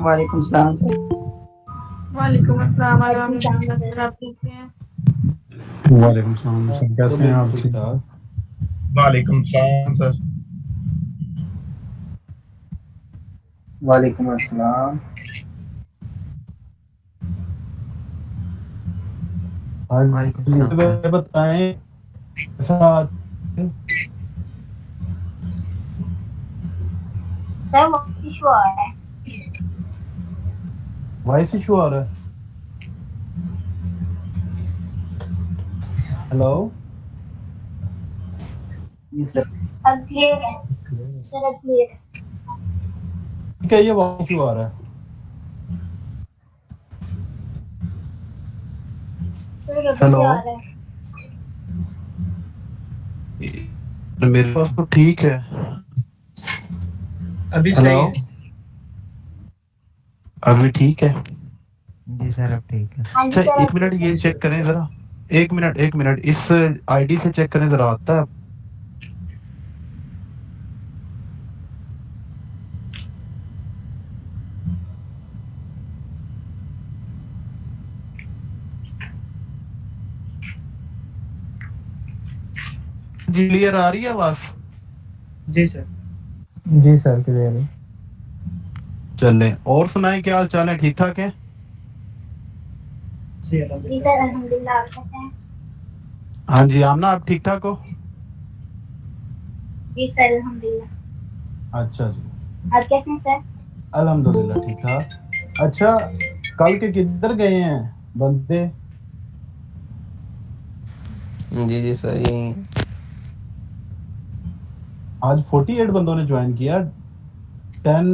वालेकुम सलाम सर। वालेकुम अस्सलाम, अल्हम्दुलिल्लाह सर, आप ठीक हैं? वालेकुम सलाम सर, कैसे हैं आप? ठीक ठाक। वालेकुम सलाम सर। वालेकुम अस्सलाम। आज वालेकुम सलाम सर। मुझे बताएं कैसा सर वॉइस इशू आ रहा है। वॉइस इशू आ रहा है? हेलो जी सर। अब क्लियर है सर, अब क्लियर है। क्या ये वॉइस इशू आ रहा है? सर अभी हेलो भी आ रहा है। मेरे पास तो ठीक है। अभी हेलो सही है। अभी ठीक है। जी सर, अब ठीक है। हाँ जी अच्छा सर, एक अब मिनट ठीक है। ये चेक करें जरा। एक मिनट इस आईडी से चेक करें जरा, आता है? जी क्लियर आ रही है आवाज? जी सर। जी सर क्लियर है। चलें, और सुनाएं, क्या हाल चाल है? ठीक ठाक है? जी जी सर, अल्हम्दुलिल्लाह, आप कैसे हैं? हाँ जी आमना, आप ठीक ठाक हो? जी सर, अल्हम्दुलिल्लाह। अच्छा जी, आप कैसे हैं सर? अल्हम्दुलिल्लाह ठीक ठाक। अच्छा, कल के किधर गए हैं बंदे? जी जी सर, यही आज 48 बंदों ने ज्वाइन किया, 10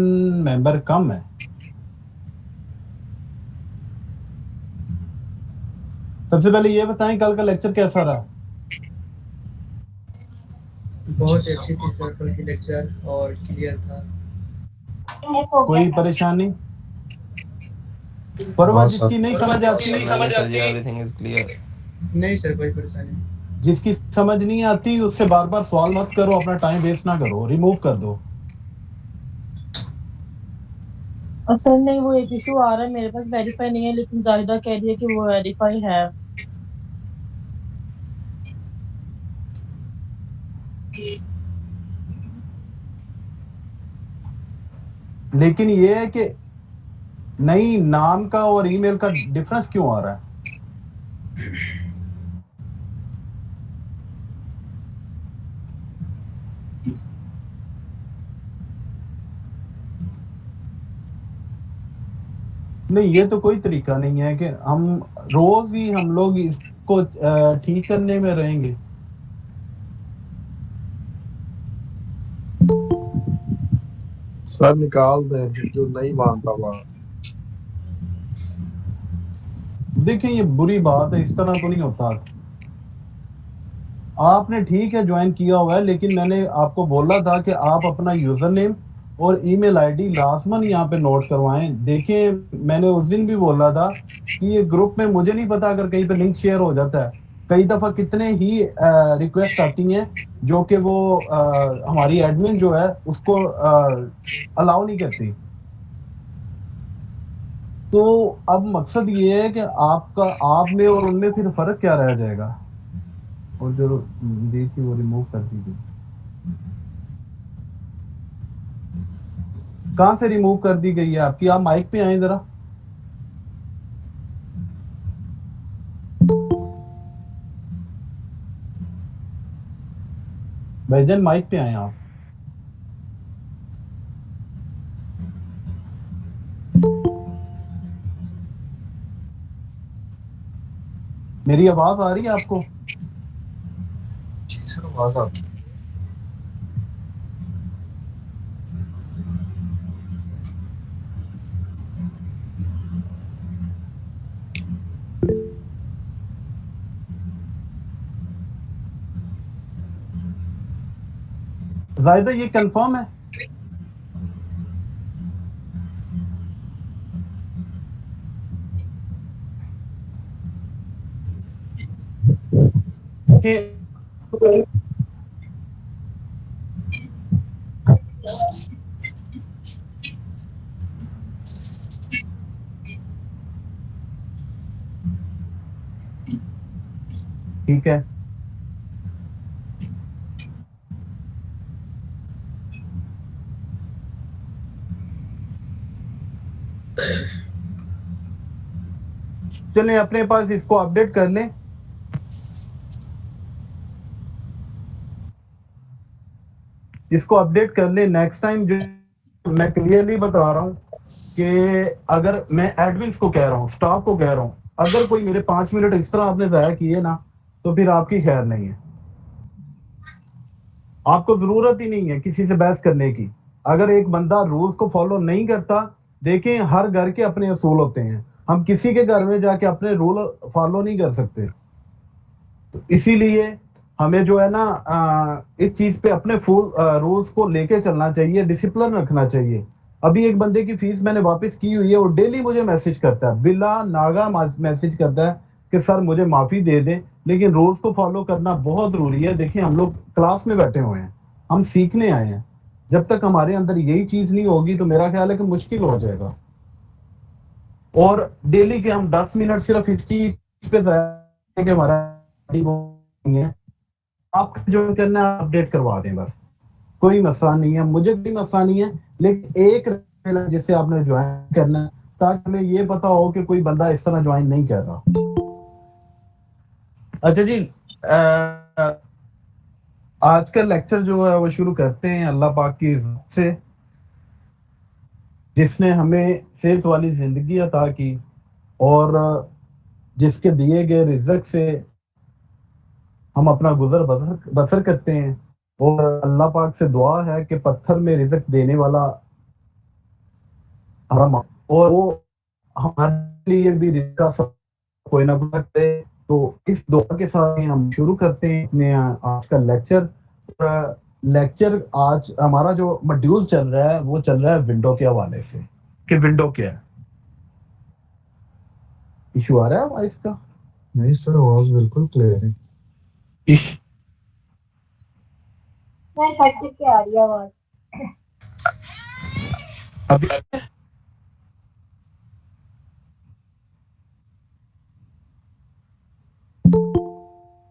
मेंबर कम है। सबसे पहले ये बताएं कल का लेक्चर कैसा रहा? बहुत अच्छी थी सर कल की लेक्चर और क्लियर था। मिस हो गया कोई था। परेशानी? परवा जिसकी नहीं समझ आती, नहीं sir ji, everything is clear. नहीं सर, कोई परेशानी नहीं। जिसकी समझ नहीं आती उससे बार बार सवाल मत करो, अपना टाइम वेस्ट ना करो, रिमूव कर दो। सर नहीं, वो एक इशू आ रहा है, मेरे पास वेरीफाई नहीं है, लेकिन जाहिदा कह रही है कि वो वेरीफाई है। लेकिन ये है कि नहीं, नाम का और ईमेल का डिफरेंस क्यों आ रहा है? नहीं, ये तो कोई तरीका नहीं है कि हम रोज ही हम लोग इसको ठीक करने में रहेंगे। सर निकाल दे जो नहीं मानता बात। देखिए ये बुरी बात है, इस तरह तो नहीं होता। आपने ठीक है ज्वाइन किया हुआ है, लेकिन मैंने आपको बोला था कि आप अपना यूजर नेम और ईमेल आईडी लाजमन यहाँ पे नोट करवाएं। देखिए मैंने उस दिन भी बोला था कि ये ग्रुप में मुझे नहीं पता अगर कहीं पे लिंक शेयर हो जाता है, कई दफा कितने ही रिक्वेस्ट आती हैं जो कि वो हमारी एडमिन जो है उसको अलाउ नहीं करती। तो अब मकसद ये है कि आपका आप में और उनमें फिर फर्क क्या रह जाएगा? और जो दी थी वो रिमूव कर दी गई। कहां से रिमूव कर दी गई है आपकी? आप माइक पे आए जरा। भाईजान माइक पे आए आप। मेरी आवाज आ रही है आपको? जी सर, आवाज आती है। जायदा ये कंफर्म है? कि ठीक है। चलें अपने पास इसको अपडेट कर लें। इसको अपडेट कर लें। नेक्स्ट टाइम जो मैं क्लियरली बता रहा हूं कि अगर मैं एडमिन्स को कह रहा हूं, स्टाफ को कह रहा हूं, अगर कोई मेरे 5 मिनट इस तरह आपने ज़ाया किए ना, तो फिर आपकी खैर नहीं है। आपको जरूरत ही नहीं है किसी से बहस करने की। अगर एक बंदा रूल्स को फॉलो नहीं करता, देखें हर घर के अपने असूल होते हैं, हम किसी के घर में जाके अपने रूल फॉलो नहीं कर सकते। तो इसीलिए हमें जो है ना इस चीज पे अपने फुल रूल्स को लेके चलना चाहिए, डिसिप्लिन रखना चाहिए। अभी एक बंदे की फीस मैंने वापस की हुई है, और डेली मुझे मैसेज करता है, बिला नागा मैसेज करता है कि सर मुझे माफी दे दें, लेकिन रूल्स को फॉलो करना बहुत जरूरी है। देखिए हम लोग क्लास में बैठे हुए हैं, हम सीखने आए हैं। जब तक हमारे अंदर यही चीज नहीं होगी तो मेरा ख्याल है कि मुश्किल हो जाएगा। और डेली के हम 10 मिनट सिर्फ इस चीज पे ज़ाया कि हमारा नहीं है। आप जो करना है अपडेट करवा दें, बस कोई मसला नहीं है, मुझे कोई मसला नहीं है। लेकिन एक जिससे आपने ज्वाइन करना है, ताकि हमें ये पता हो कि कोई बंदा इस तरह ज्वाइन नहीं कर रहा। अच्छा जी, आज का लेक्चर जो है वो शुरू करते हैं अल्लाह पाक की इज़्ज़त से, जिसने हमें सेहत वाली जिंदगी अता की और जिसके दिए गए रिज़्क से हम अपना गुजर बसर करते हैं। और अल्लाह पाक से दुआ है कि पत्थर में रिज़्क देने वाला हम, और वो हमारे लिए भी रिज़्क का कोई ना कोई करे। तो इस दुआ के साथ हम शुरू करते हैं अपने आज का लेक्चर। आज हमारा जो मॉड्यूल चल रहा है वो चल रहा है विंडो के हवाले से, कि विंडो क्या है। इशू आ रहा है वॉइस का? नहीं सर, आवाज बिल्कुल क्लियर है। सर कट के आ रही है आवाज। अभी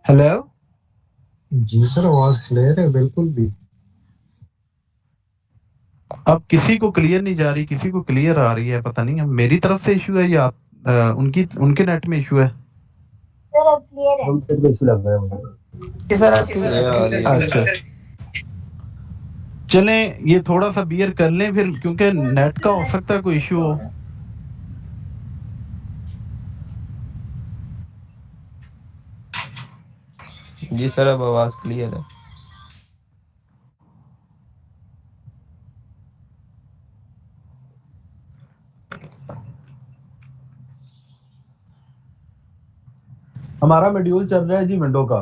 हेलो? जी सर, आवाज क्लियर है बिल्कुल भी। अब किसी को क्लियर नहीं जा रही, किसी को क्लियर आ रही है, पता नहीं अब मेरी तरफ से इशू है या उनके नेट में इशू है। सर अब क्लियर है। उनके इशू लग रहा है मुझे। सर आप क्लियर आ रही है। अच्छा, चलें ये थोड़ा सा बियर कर लें फिर, क्योंकि नेट का हो सकता है कोई इशू हो। जी सर, अब आवाज क्लियर है। हमारा मॉड्यूल चल रहा है जी विंडो का।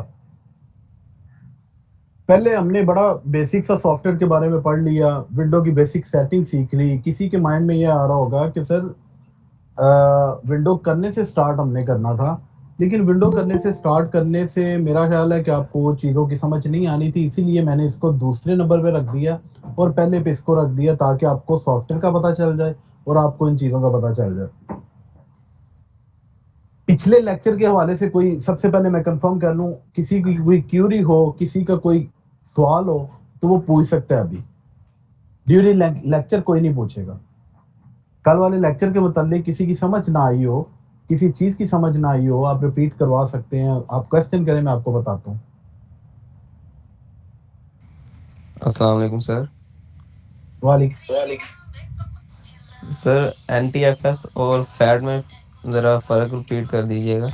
पहले हमने बड़ा बेसिक सा सॉफ्टवेयर के बारे में पढ़ लिया, विंडो की बेसिक सेटिंग सीख ली। किसी के माइंड में ये आ रहा होगा कि सर विंडो करने से स्टार्ट हमने करना था, लेकिन विंडो करने से स्टार्ट करने से मेरा ख्याल है कि आपको चीज़ों की समझ नहीं आनी थी, इसीलिए मैंने इसको दूसरे नंबर पे रख दिया और पहले पे इसको रख दिया, ताकि आपको सॉफ्टवेयर का पता चल जाए और आपको इन चीज़ों का पता चल जाए। पिछले लेक्चर के हवाले से कोई, सबसे पहले मैं कंफर्म कर लूं, किसी की कोई क्यूरी हो, किसी का कोई सवाल हो तो वो पूछ सकता है। अभी ड्यूरिंग लेक्चर कोई नहीं पूछेगा। कल वाले लेक्चर के मुतालिक किसी की समझ ना आई हो, किसी चीज की समझ ना आई हो, आप रिपीट करवा सकते हैं। आप क्वेश्चन करें, मैं आपको बताता हूँ। अस्सलाम वालेकुम सर। वालेकुम। सर NTFS और फैट में ज़रा फ़र्क रिपीट कर दीजिएगा।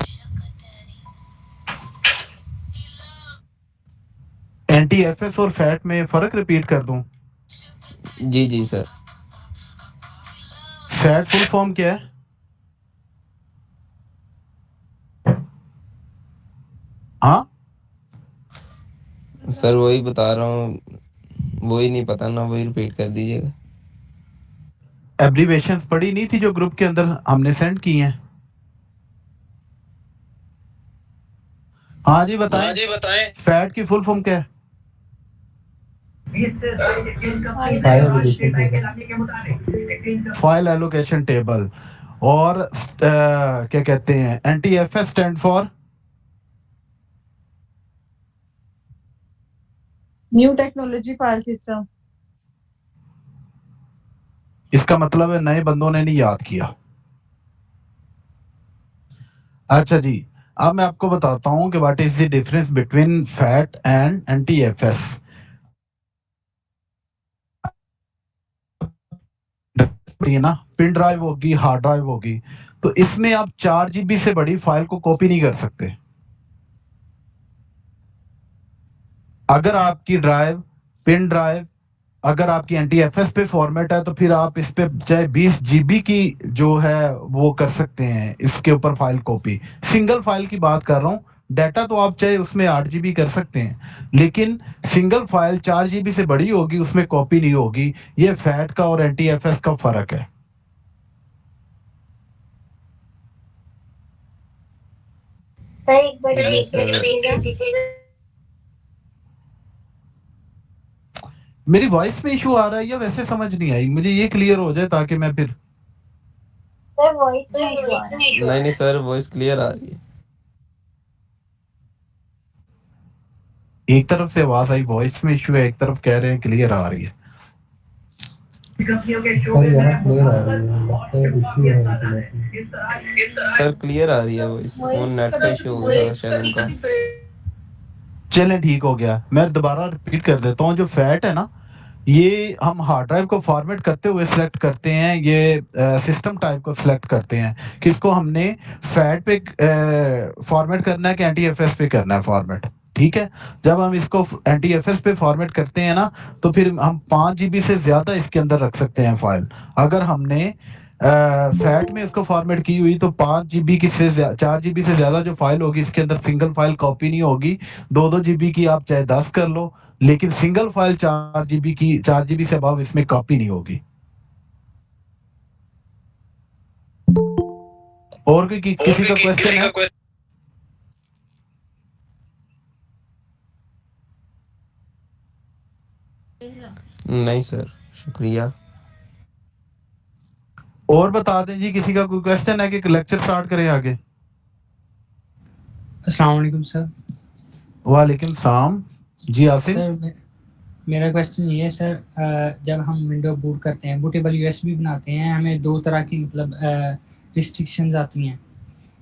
NTFS और फैट में फर्क रिपीट कर दूं? जी जी सर। फैट फुल फॉर्म क्या है? हाँ सर वही बता रहा हूँ, वही नहीं पता ना, वही रिपीट कर दीजिएगा। एब्रीवेशंस पढ़ी नहीं थी जो ग्रुप के अंदर हमने सेंड की हैं? हाँ जी बताएं। फैट की फुल फॉर्म क्या है? File allocation table. और क्या कहते हैं, NTFS stand for? New technology file system. इसका मतलब है नए बंदों ने नहीं याद किया। अच्छा जी, अब मैं आपको बताता हूँ कि what is the difference between fat and NTFS। ना पिन ड्राइव होगी, हार्ड ड्राइव होगी, तो इसमें आप 4 GB से बड़ी फाइल को कॉपी नहीं कर सकते। अगर आपकी ड्राइव पिन ड्राइव अगर आपकी NTFS पे फॉर्मेट है तो फिर आप इस पे चाहे 20 GB की जो है वो कर सकते हैं, इसके ऊपर फाइल कॉपी। सिंगल फाइल की बात कर रहा हूँ, डाटा तो आप चाहे उसमें 8 GB कर सकते हैं, लेकिन सिंगल फाइल 4 GB से बड़ी होगी, उसमें कॉपी नहीं होगी। ये फैट का और NTFS का फर्क है। सर एक बार जी रिपीट कर सर। दीजिएगा। मेरी वॉइस में इशू आ रहा है या वैसे समझ नहीं आई? मुझे ये क्लियर हो जाए ताकि मैं फिर सर वॉइस में इशू आ रहा है। नहीं नहीं सर, वॉइस क्लियर आ रही है। एक तरफ से आवाज आई वॉइस में इशू है, एक तरफ कह रहे हैं क्लियर आ रही है। सर यहाँ क्लियर आ रही है, लगता है इशू है इंटरनेट में। सर क्लियर आ रही है वॉइस, वो नेट का इशू होगा शायद उनका। चलें ठीक हो गया, मैं दोबारा रिपीट कर देता हूँ। जो फैट है ना, ये हम हार्ड ड्राइव को फॉर्मेट करते हुए सिलेक्ट करते हैं, ये सिस्टम टाइप को सिलेक्ट करते हैं कि इसको हमने फैट पे फॉर्मेट करना है कि NTFS पे करना है फॉर्मेट। ठीक है, जब हम इसको NTFS पे फॉर्मेट करते हैं ना, तो फिर हम 5 GB से ज्यादा इसके अंदर रख सकते हैं फाइल। अगर हमने फैट में इसको फॉर्मेट की हुई तो 5 GB की से 4 GB से ज्यादा जो फाइल होगी इसके अंदर सिंगल फाइल कॉपी नहीं होगी। 2-2 GB की आप चाहे 10 कर लो, लेकिन सिंगल फाइल 4 GB की 4 GB से अबव इसमें कॉपी नहीं होगी। और कोई किसी का क्वेश्चन है? नहीं सर, शुक्रिया। और बता दें जी, किसी का कोई क्वेश्चन है कि लेक्चर स्टार्ट करें आगे? अस्सलाम वालेकुम सर। वालेकुम सलाम जी आसिफ। सर मेरा क्वेश्चन ये है सर, जब हम विंडो बूट करते हैं, बूटेबल USB बनाते हैं, हमें दो तरह की मतलब रिस्ट्रिक्शंस आती हैं।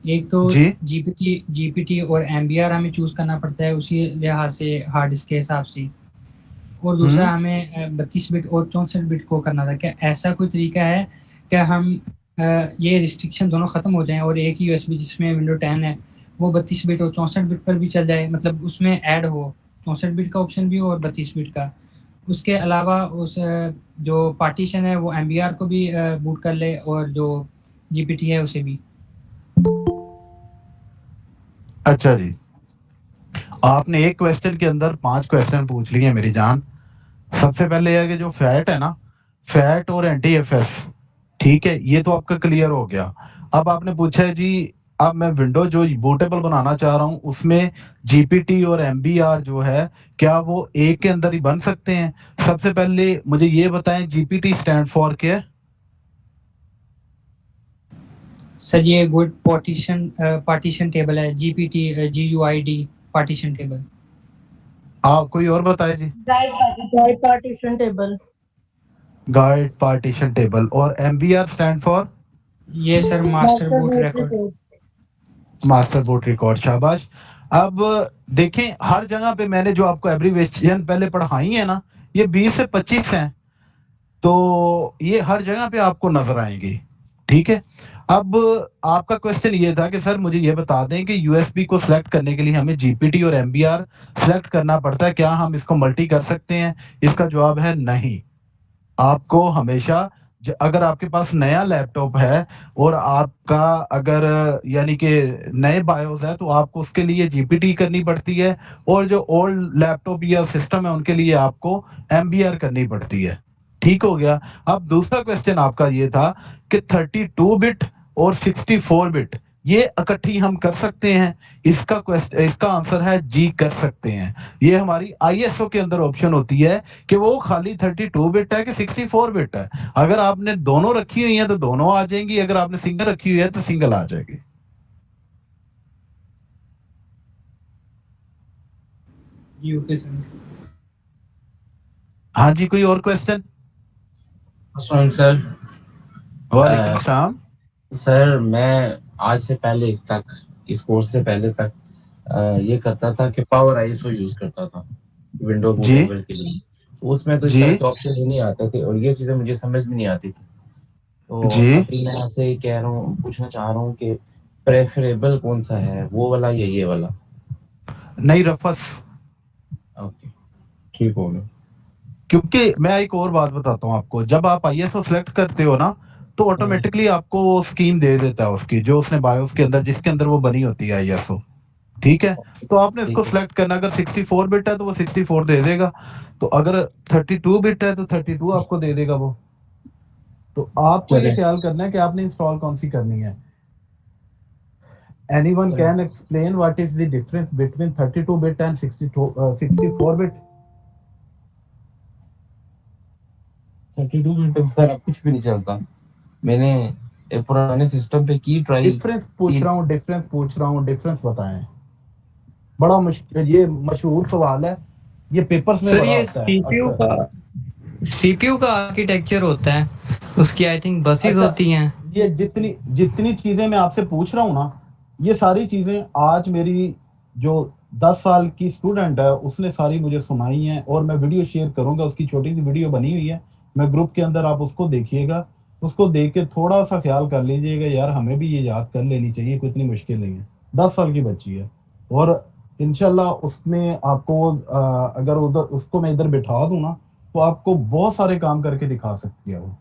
एक तो जी GPT और MBR हमें चूज़ करना पड़ता है उसी लिहाज से हार्ड डिस्क के हिसाब से, और दूसरा हमें 32 बिट और 64 बिट को करना था। क्या ऐसा कोई तरीका है क्या हम ये रिस्ट्रिक्शन दोनों ख़त्म हो जाएं और एक ही USB जिसमें विंडो 10 है वो 32 बिट और 64 बिट पर भी चल जाए, मतलब उसमें ऐड हो 64 बिट का ऑप्शन भी और 32 बिट का। उसके अलावा उस जो पार्टीशन है वो MBR को भी बूट कर ले और जो GPT है उसे भी। अच्छा जी, आपने एक क्वेश्चन के अंदर 5 क्वेश्चन पूछ लिए मेरी जान। सबसे पहले है कि जो फैट है ना, फैट और NTFS, ठीक है, ये तो आपका क्लियर हो गया। अब आपने पूछा है जी, अब मैं विंडो जो बूटेबल बनाना चाह रहा हूं उसमें GPT और MBR जो है क्या वो एक के अंदर ही बन सकते हैं? सबसे पहले मुझे ये बताएं, GPT स्टैंड फॉर क्या है? सर ये गुड पार्टीशन टेबल है, GPT GUID पार्टीशन टेबल। आप कोई और बताए जी? GUID partition table. GUID partition table. और MBR स्टैंड फॉर? ये sir master boot record. Master boot record, शाबाश। अब देखें, हर जगह पे मैंने जो आपको एब्रीविएशन पहले पढ़ाई है ना, ये 20 से 25 हैं, तो ये हर जगह पे आपको नजर आएंगी। ठीक है, अब आपका क्वेश्चन ये था कि सर मुझे ये बता दें कि USB को सिलेक्ट करने के लिए हमें GPT और MBR सिलेक्ट करना पड़ता है, क्या हम इसको मल्टी कर सकते हैं? इसका जवाब है नहीं। आपको हमेशा अगर आपके पास नया लैपटॉप है और आपका अगर यानी कि नए बायोस है तो आपको उसके लिए GPT करनी पड़ती है, और जो ओल्ड लैपटॉप या सिस्टम है उनके लिए आपको MBR करनी पड़ती है। ठीक हो गया। अब दूसरा क्वेश्चन आपका ये था कि 32 बिट और 64 बिट ये इकट्ठी हम कर सकते हैं? इसका आंसर है जी, कर सकते हैं। ये हमारी ISO के अंदर ऑप्शन होती है कि वो खाली 32 बिट है कि 64 बिट है। अगर आपने दोनों रखी हुई है तो दोनों आ जाएंगी, अगर आपने सिंगल रखी हुई है तो सिंगल आ जाएगी। जी ओके सर। हाँ जी, कोई और क्वेश्चन? अस्सलाम सर। वालेकुम सलाम। सर मैं आज से पहले तक इस कोर्स से पहले तक ये करता था कि पावर आईएसओ यूज करता था विंडो जी बूटेबल के लिए। तो उसमें तो इस जी तरह के ऑप्शन ही नहीं आते थे और ये चीजें मुझे समझ में नहीं आती थी। तो जी। अभी मैं आपसे ये कह रहा हूँ, पूछना चाह रहा हूँ कि प्रेफरेबल कौन सा है, वो वाला या ये वाला? नहीं, रफस। ओके, ठीक हो गया। क्योंकि मैं एक और बात बताता हूँ आपको, जब आप आईएसओ सेलेक्ट करते हो ना तो ऑटोमेटिकली आपको वो स्कीम दे देता है उसकी, जो उसने बायोस के अंदर जिसके अंदर वो बनी होती है आईएसओ। ठीक है, तो आपने इसको ठीक है, सिलेक्ट करना, अगर 64 बिट है तो वो 64 दे देगा, तो अगर 32 बिट है तो 32 आपको दे देगा वो। तो आपको ये चले ख्याल करना है कि आपने इंस्टॉल कौन सी करनी है। Anyone can explain what is the difference between 32 bit and 64 bit? 32 घंटे से सर अब कुछ भी नहीं चलता। मैंने एक पुराने सिस्टम पे की ट्राई। डिफरेंस पूछ रहा हूँ, डिफरेंस पूछ रहा हूँ, डिफरेंस बताएं। बड़ा मुश्किल, ये मशहूर सवाल है, ये पेपर्स में सर बड़ा ये आता है अक्सर। सीपीयू का आर्किटेक्चर होता है, उसकी आई थिंक बसेस अच्छा, होती हैं। ये जितनी जितनी चीजें मैं आपसे पूछ रहा हूँ ना, ये सारी चीजें आज मेरी जो 10 साल की स्टूडेंट है उसने सारी मुझे सुनाई हैं, और मैं वीडियो शेयर करूंगा, उसकी छोटी सी वीडियो बनी हुई है, मैं ग्रुप के अंदर, आप उसको देखिएगा। उसको देख के थोड़ा सा ख्याल कर लीजिएगा, यार हमें भी ये याद कर लेनी चाहिए, कोई इतनी मुश्किल नहीं है, 10 साल की बच्ची है। और इंशाल्लाह उसमें आपको अगर उधर उसको मैं इधर बिठा दूं ना, तो आपको बहुत सारे काम करके दिखा सकती है वो।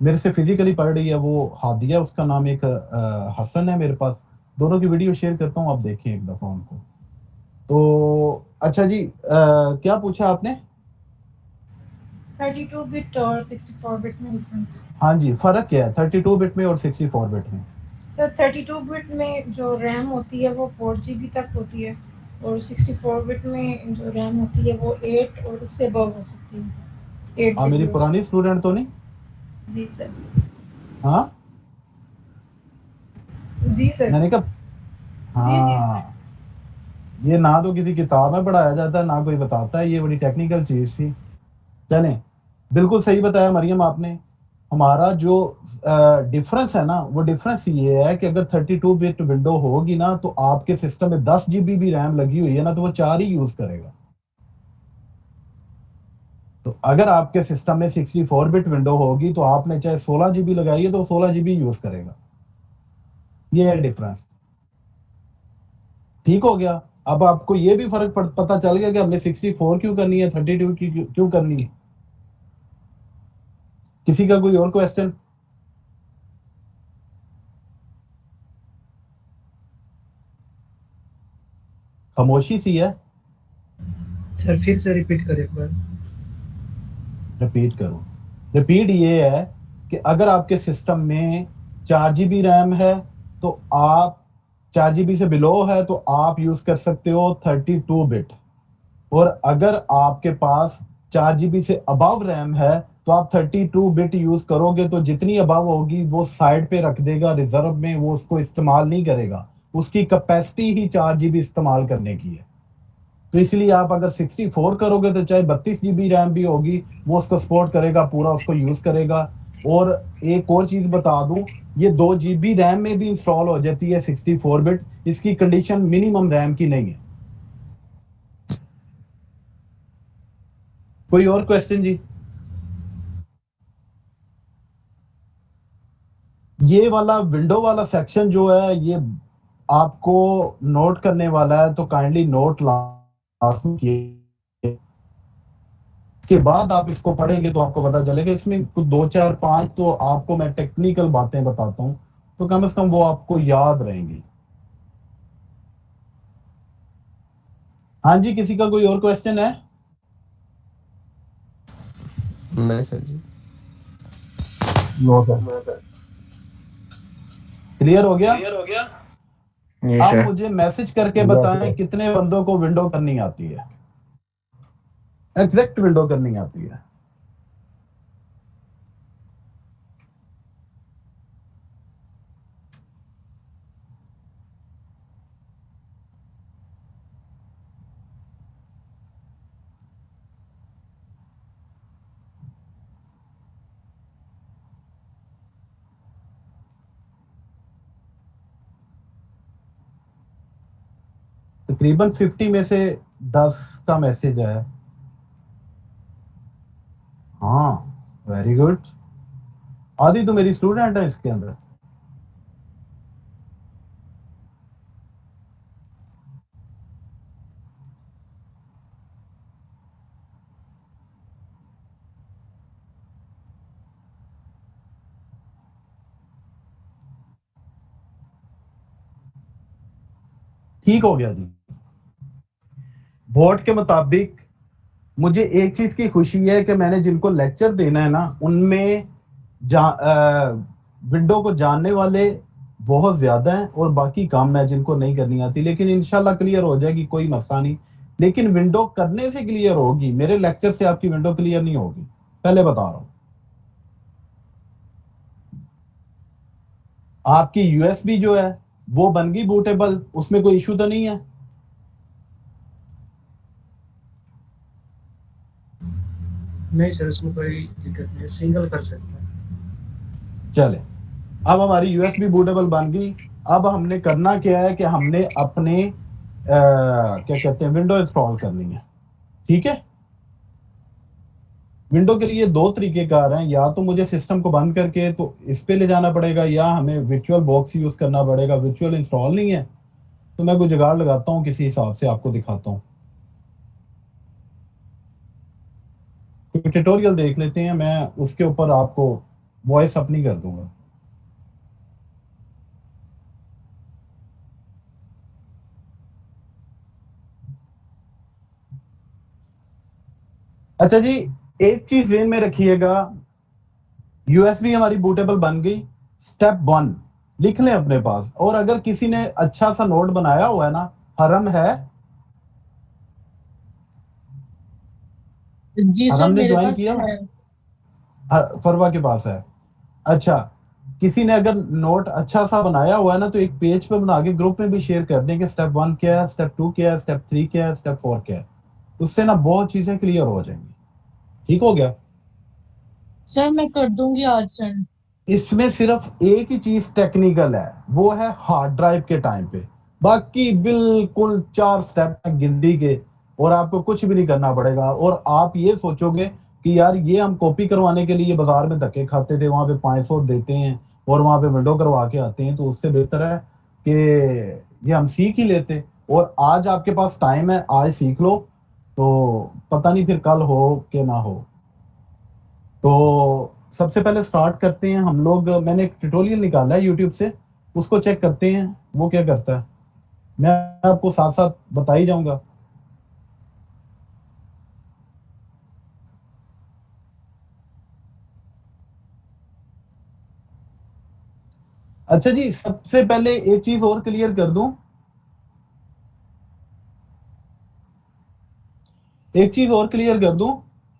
मेरे से फिजिकली पढ़ रही है वो, हादिया उसका नाम, एक हसन है मेरे पास। दोनों की वीडियो शेयर करता हूँ, आप देखें एक दफा उनको। तो अच्छा जी, क्या पूछा आपने? 32 बिट और 64 बिट में डिफरेंस। हाँ जी, फर्क क्या है 32 बिट में और 64 बिट में? सर 32 बिट में जो रैम होती है वो 4 GB तक होती है, और 64 बिट में जो रैम होती है वो 8 और उससे अबव हो सकती है, 8 हाँ, मेरी GB। पुरानी स्टूडेंट तो नहीं? जी सर। हाँ, जी सर। मैंने कहा जी सर। हाँ, ये ना तो किसी किताब में पढ़ाया जाता है ना कोई बताता है, ये बड़ी टेक्निकल चीज थी। चलें, बिल्कुल सही बताया मरियम आपने। हमारा जो डिफरेंस है ना, वो डिफरेंस ये है कि अगर 32 बिट विंडो होगी ना, तो आपके सिस्टम में 10 जीबी भी रैम लगी हुई है ना, तो वो 4 ही यूज करेगा। तो अगर आपके सिस्टम में 64 बिट विंडो होगी तो आपने चाहे 16 जीबी लगाई है तो 16 जीबी यूज करेगा। ये है डिफरेंस। ठीक हो गया? अब आपको ये भी फर्क पता चल गया कि हमने 64 क्यों करनी है, 32 की क्यों करनी है। किसी का कोई और क्वेश्चन? खामोशी सी है। सर फिर से रिपीट करें एक बार। रिपीट करो। रिपीट ये है कि अगर आपके सिस्टम में 4 GB रैम है तो आप, 4 GB से बिलो है तो आप यूज कर सकते हो 32 बिट, और अगर आपके पास 4 GB से अबव रैम है तो आप 32 बिट यूज करोगे, तो जितनी अबव होगी वो साइड पे रख देगा रिजर्व में, वो उसको इस्तेमाल नहीं करेगा। उसकी कैपेसिटी ही 4 GB इस्तेमाल करने की है। तो इसलिए आप अगर 64 करोगे तो चाहे 32 GB रैम भी होगी, वो उसको सपोर्ट करेगा, पूरा उसको यूज करेगा। और एक और चीज बता दूं, ये 2 GB रैम में भी इंस्टॉल हो जाती है 64 बिट, इसकी कंडीशन मिनिमम रैम की नहीं है। कोई और क्वेश्चन जी? ये वाला विंडो वाला सेक्शन जो है, ये आपको नोट करने वाला है, तो काइंडली नोट लास्ट के बाद आप इसको पढ़ेंगे तो आपको पता चलेगा। इसमें कुछ 2 4 5 तो आपको मैं टेक्निकल बातें बताता हूँ, तो कम से कम वो आपको याद रहेंगी। हाँ जी, किसी का कोई और क्वेश्चन है? नहीं सर जी। No sir. क्लियर हो गया? ये अब सर। मुझे मैसेज करके बताएं कितने बंदों को विंडो करनी आती है, एग्जैक्ट विंडो करनी आती है। तकरीबन 50 में से 10 का मैसेज है। हाँ, वेरी गुड। आदि तो मेरी स्टूडेंट है इसके अंदर। ठीक हो गया जी। बोर्ड के मुताबिक मुझे एक चीज की खुशी है कि मैंने जिनको लेक्चर देना है ना, उनमें विंडो को जानने वाले बहुत ज्यादा हैं और बाकी काम मैं जिनको नहीं करनी आती, लेकिन इंशाल्लाह क्लियर हो जाएगी, कोई मसला नहीं। लेकिन विंडो करने से क्लियर होगी, मेरे लेक्चर से आपकी विंडो क्लियर नहीं होगी, पहले बता रहा हूं। आपकी यूएसबी जो है वो बन गई बूटेबल, उसमें कोई इशू तो नहीं है? नहीं सर, उसमें कोई दिक्कत नहीं है, सिंगल कर सकते हैं। चले, अब हमारी यूएसबी बूटेबल बन गई। अब हमने करना क्या है कि हमने अपने क्या कहते हैं, विंडो इंस्टॉल करनी है। ठीक है, विंडो के लिए दो तरीकेकार हैं, या तो मुझे सिस्टम को बंद करके तो इस पे ले जाना पड़ेगा, या हमें वर्चुअल बॉक्स यूज करना पड़ेगा। वर्चुअल इंस्टॉल नहीं है तो मैं कोई जुगाड़ लगाता हूँ, किसी हिसाब से आपको दिखाता हूँ। ट्यूटोरियल देख लेते हैं, मैं उसके ऊपर आपको वॉइस अपनी कर दूंगा। अच्छा जी, एक चीज ध्यान में रखिएगा, यूएसबी हमारी बूटेबल बन गई। स्टेप 1 लिख लें अपने पास, और अगर किसी ने अच्छा सा नोट बनाया हुआ है ना, हरम है, जी सर, हरम ने मेरे ज्वाइन पास किया, है। फरवा के पास है। अच्छा, किसी ने अगर नोट अच्छा सा बनाया हुआ है ना, तो एक पेज पे बना के ग्रुप में भी शेयर कर दें कि स्टेप 1 क्या है, स्टेप 2 क्या है, स्टेप 3 क्या है, स्टेप 4 क्या है। उससे ना बहुत चीजें क्लियर हो जाएंगी। ठीक हो गया सर? मैं कर दूंगी आज सर। इसमें सिर्फ एक ही चीज टेक्निकल है, वो है हार्ड ड्राइव के टाइम पे। बाकी बिल्कुल 4 स्टेप गिनती के, और आपको कुछ भी नहीं करना पड़ेगा। और आप ये सोचोगे कि यार ये हम कॉपी करवाने के लिए बाजार में धक्के खाते थे, वहां पे 500 देते हैं और वहां पे विंडो करवा के आते हैं, तो उससे बेहतर है कि ये हम सीख ही लेते। और आज आपके पास टाइम है, आज सीख लो, तो पता नहीं फिर कल हो कि ना हो। तो सबसे पहले स्टार्ट करते हैं हम लोग। मैंने एक ट्यूटोरियल निकाला है यूट्यूब से, उसको चेक करते हैं वो क्या करता है। मैं आपको साथ साथ बता ही जाऊंगा। अच्छा जी, सबसे पहले एक चीज और क्लियर कर दूं,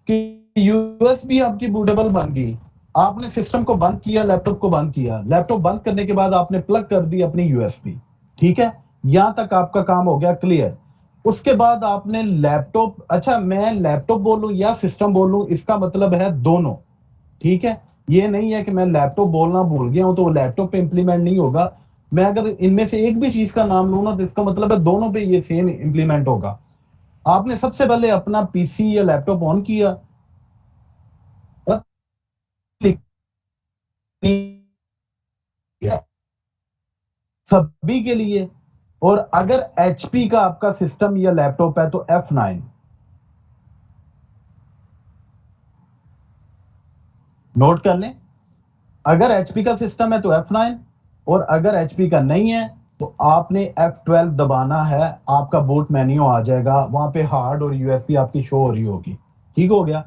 कि यूएसबी आपकी बूटेबल बन गई। आपने सिस्टम को बंद किया, लैपटॉप को बंद किया, लैपटॉप बंद करने के बाद आपने प्लग कर दी अपनी यूएसबी। ठीक है, यहां तक आपका काम हो गया क्लियर। उसके बाद आपने लैपटॉप, अच्छा मैं लैपटॉप बोलूं या सिस्टम बोलूं, इसका मतलब है दोनों। ठीक है, ये नहीं है कि मैं लैपटॉप बोलना भूल गया हूं तो वो लैपटॉप पे इंप्लीमेंट नहीं होगा। मैं अगर इनमें से एक भी चीज का नाम लूं ना, तो इसका मतलब है दोनों पे ये सेम इंप्लीमेंट होगा। आपने सबसे पहले अपना पीसी या लैपटॉप ऑन किया, सभी के लिए। और अगर एचपी का आपका सिस्टम या लैपटॉप है तो F9 नोट कर लें। अगर एचपी का सिस्टम है तो F9, और अगर एचपी का नहीं है तो आपने F12 दबाना है। आपका बूट मेन्यू आ जाएगा, वहां पे हार्ड और यूएसबी आपकी शो हो रही होगी। ठीक हो गया,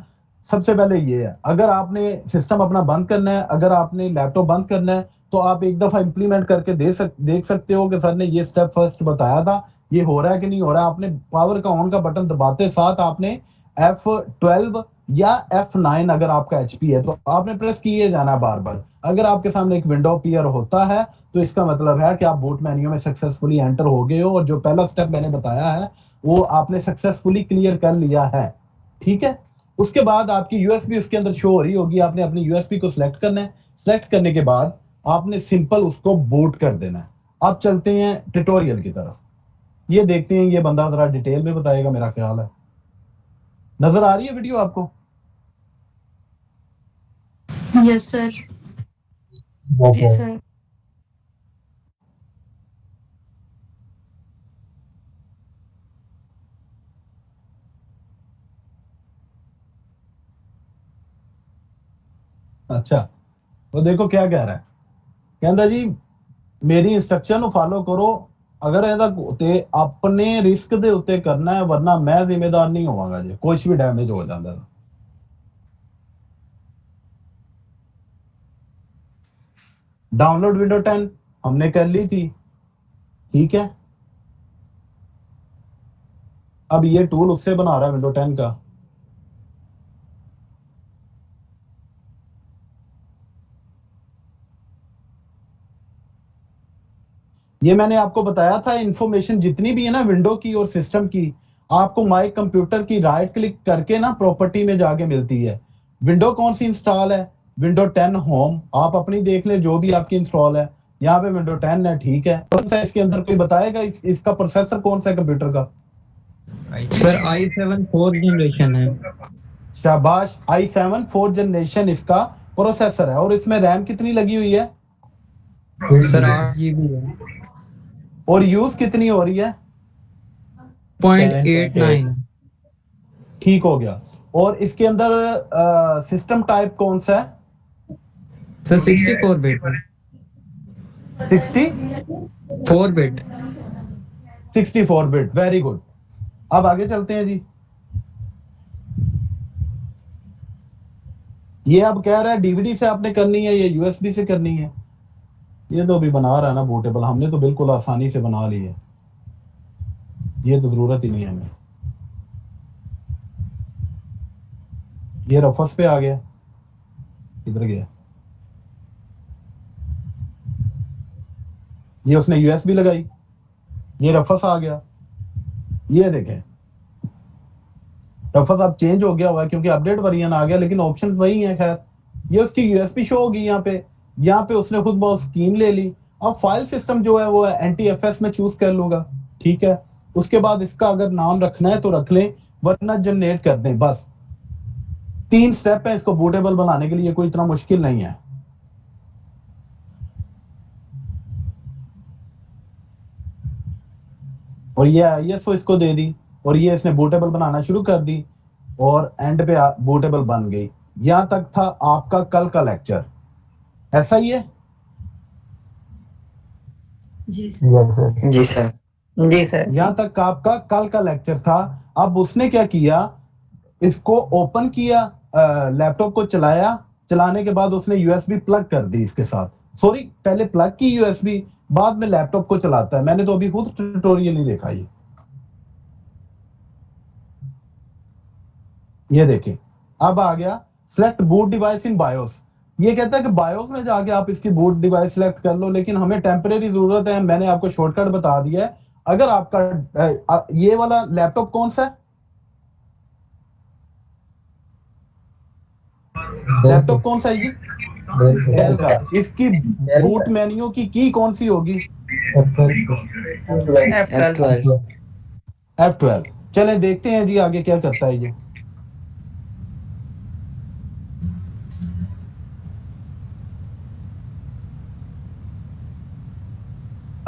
सबसे पहले ये है। अगर आपने सिस्टम अपना बंद करना है, अगर आपने लैपटॉप बंद करना है, तो आप एक दफा इंप्लीमेंट करके देख सकते हो कि सर ने ये स्टेप फर्स्ट बताया था, ये हो रहा है कि नहीं हो रहा है। आपने पावर का ऑन का बटन दबाते साथ आपने F12 या F9, अगर आपका एचपी है तो आपने प्रेस किए जाना बार बार। अगर आपके सामने एक विंडो अपीयर होता है तो इसका मतलब है कि आप बूट मेन्यू में सक्सेसफुली एंटर हो गए हो, और जो पहला स्टेप मैंने बताया है वो आपने सक्सेसफुली क्लियर कर लिया है। ठीक है, उसके बाद आपकी यूएसबी उसके अंदर शो हो रही होगी। आपने अपनी यूएसबी को सिलेक्ट करना है। सिलेक्ट करने के बाद आपने सिंपल उसको बूट कर देना है। अब चलते हैं ट्यूटोरियल की तरफ। ये देखते हैं, ये बंदा जरा डिटेल में बताएगा मेरा ख्याल है। नजर आ रही है वीडियो आपको? Yes sir. जी सर। अच्छा, तो देखो क्या कह रहा है। कहता जी मेरी इंस्ट्रक्शन फॉलो करो, अगर ਇਹਦਾ ਤੇ ਆਪਣੇ ਰਿਸਕ ਦੇ ਉੱਤੇ ਕਰਨਾ ਹੈ, वरना मैं जिम्मेदार नहीं होवांगा जी, कुछ भी डैमेज हो जाता है। डाउनलोड विंडो 10 हमने कर ली थी, ठीक है। अब ये टूल उससे बना रहा है विंडो 10 का। ये मैंने आपको बताया था, इंफॉर्मेशन जितनी भी है ना विंडो की और सिस्टम की, आपको माई कंप्यूटर की राइट क्लिक करके ना प्रॉपर्टी में जाके मिलती है। विंडो कौन सी इंस्टॉल है? विंडो 10 होम, आप अपनी देख ले जो भी आपकी इंस्टॉल है। यहाँ पे विंडो 10 है, ठीक है। कौन सा इसके अंदर कोई बताएगा इसका प्रोसेसर कौन सा है कंप्यूटर का? सर i7 4th जनरेशन है। शाबाश, i7 4th जनरेशन इसका प्रोसेसर है। और इसमें रैम कितनी लगी हुई है? सर 8 GB है। और यूज कितनी हो रही है? 0.89। ठीक हो गया। और इसके अंदर सिस्टम टाइप कौन सा है? Sir 64 bit. 64 bit. 64 bit, very good. अब आगे चलते हैं जी। ये अब कह रहा है डीवीडी से आपने करनी है या यूएसबी से करनी है। ये तो अभी बना रहा है ना बूटेबल, हमने तो बिल्कुल आसानी से बना ली है, ये तो जरूरत ही नहीं है हमें। ये रफस पे आ गया, किधर गया? ये उसने यूएसबी लगाई, ये रफस आ गया। ये देखें रफस अब चेंज हो गया हुआ है क्योंकि अपडेट वर्जन आ गया, लेकिन ऑप्शंस वही हैं। खैर ये उसकी यूएसबी शो होगी यहाँ पे उसने खुद बहुत स्कीम ले ली। अब फाइल सिस्टम जो है वो NTFS में चूज कर लूंगा, ठीक है। उसके बाद इसका अगर नाम रखना है तो रख लें, वरना जनरेट कर दें। बस 3 स्टेप है इसको बूटेबल बनाने के लिए, कोई इतना मुश्किल नहीं है। और ये ISO इसको दे दी और ये इसने बूटेबल बनाना शुरू कर दी और एंड पे बूटेबल बन गई। यहां तक था आपका कल का लेक्चर, ऐसा ही है? जी सर। जी सर। जी सर। यहां तक आपका कल का लेक्चर था। अब उसने क्या किया, इसको ओपन किया, लैपटॉप को चलाया, चलाने के बाद उसने यूएसबी प्लग कर दी इसके साथ। सॉरी, पहले प्लग की यूएसबी, बाद में लैपटॉप को चलाता है। मैंने तो अभी खुद ट्यूटोरियल नहीं देखा। ये देखें अब आ गया सेलेक्ट बूट डिवाइस इन बायोस। ये कहता है कि बायोस में जाके आप इसकी बूट डिवाइस सेलेक्ट कर लो, लेकिन हमें टेम्परेरी जरूरत है। मैंने आपको शॉर्टकट बता दिया है। अगर आपका ये वाला लैपटॉप कौन सा है? लैपटॉप कौन सा है ये? डेल का। इसकी बूट मेन्यू की कौन सी होगी? F12। चलें देखते हैं जी आगे क्या करता है ये।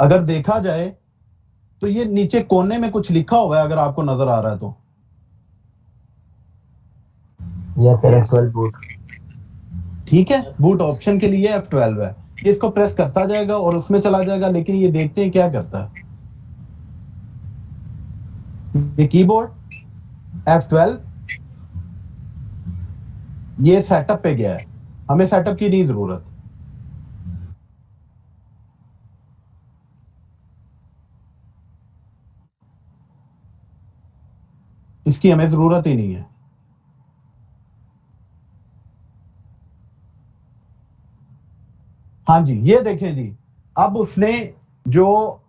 अगर देखा जाए तो ये नीचे कोने में कुछ लिखा हुआ है, अगर आपको नजर आ रहा है तो। Yes sir, F12 boot. ठीक है, बूट ऑप्शन के लिए F12 है। इसको प्रेस करता जाएगा और उसमें चला जाएगा, लेकिन ये देखते हैं क्या करता है। ये कीबोर्ड F12, ये सेटअप पे गया है। हमें सेटअप की नहीं जरूरत। इसकी हमें जरूरत ही नहीं है। हाँ जी, ये देखें जी, अब उसने जो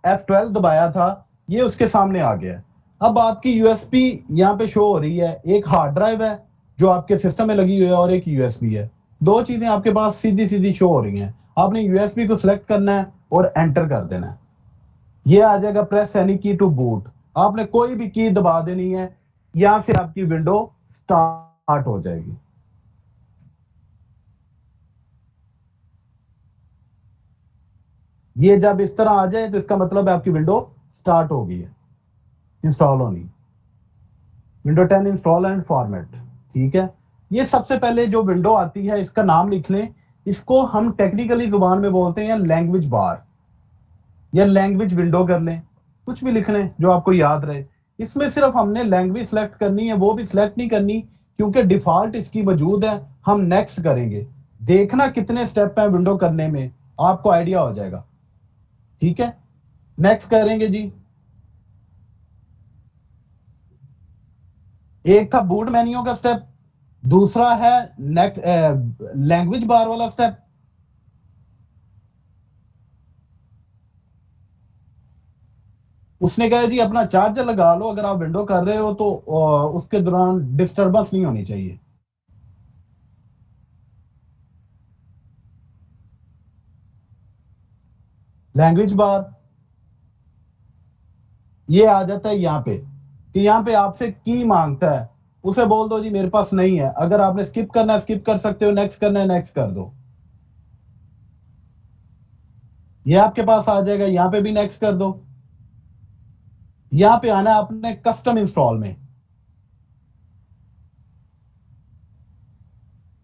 F12 दबाया था ये उसके सामने आ गया। अब आपकी यूएसबी यहाँ पे शो हो रही है। एक हार्ड ड्राइव है जो आपके सिस्टम में लगी हुई है और एक यूएसबी है। दो चीजें आपके पास सीधी सीधी शो हो रही हैं। आपने यूएसबी को सिलेक्ट करना है और एंटर कर देना है। ये आ जाएगा प्रेस एनी की टू बूट, आपने कोई भी की दबा देनी है, यहां से आपकी विंडो स्टार्ट हो जाएगी। ये जब इस तरह आ जाए तो इसका मतलब है आपकी विंडो स्टार्ट हो गई है, इंस्टॉल होनी। विंडो 10 इंस्टॉल एंड फॉर्मेट, ठीक है। ये सबसे पहले जो विंडो आती है इसका नाम लिख लें, इसको हम टेक्निकली जुबान में बोलते हैं लैंग्वेज बार या लैंग्वेज विंडो कर लें, कुछ भी लिख लें जो आपको याद रहे। इसमें सिर्फ हमने लैंग्वेज सेलेक्ट करनी है, वो भी सिलेक्ट नहीं करनी क्योंकि डिफॉल्ट इसकी मौजूद है। हम नेक्स्ट करेंगे, देखना कितने स्टेप हैं विंडो करने में, आपको आइडिया हो जाएगा, ठीक है। नेक्स्ट करेंगे जी। एक था बूट मेन्यू का स्टेप, दूसरा है नेक्स्ट लैंग्वेज बार वाला स्टेप। उसने कहा जी अपना चार्जर लगा लो, अगर आप विंडो कर रहे हो तो उसके दौरान डिस्टरबेंस नहीं होनी चाहिए। लैंग्वेज बार ये आ जाता है यहां पे कि यहां पे आपसे की मांगता है, उसे बोल दो जी मेरे पास नहीं है। अगर आपने स्किप करना है स्किप कर सकते हो, नेक्स्ट करना है नेक्स्ट कर दो, ये आपके पास आ जाएगा। यहां पे भी नेक्स्ट कर दो। यहां पे आना है आपने कस्टम इंस्टॉल में।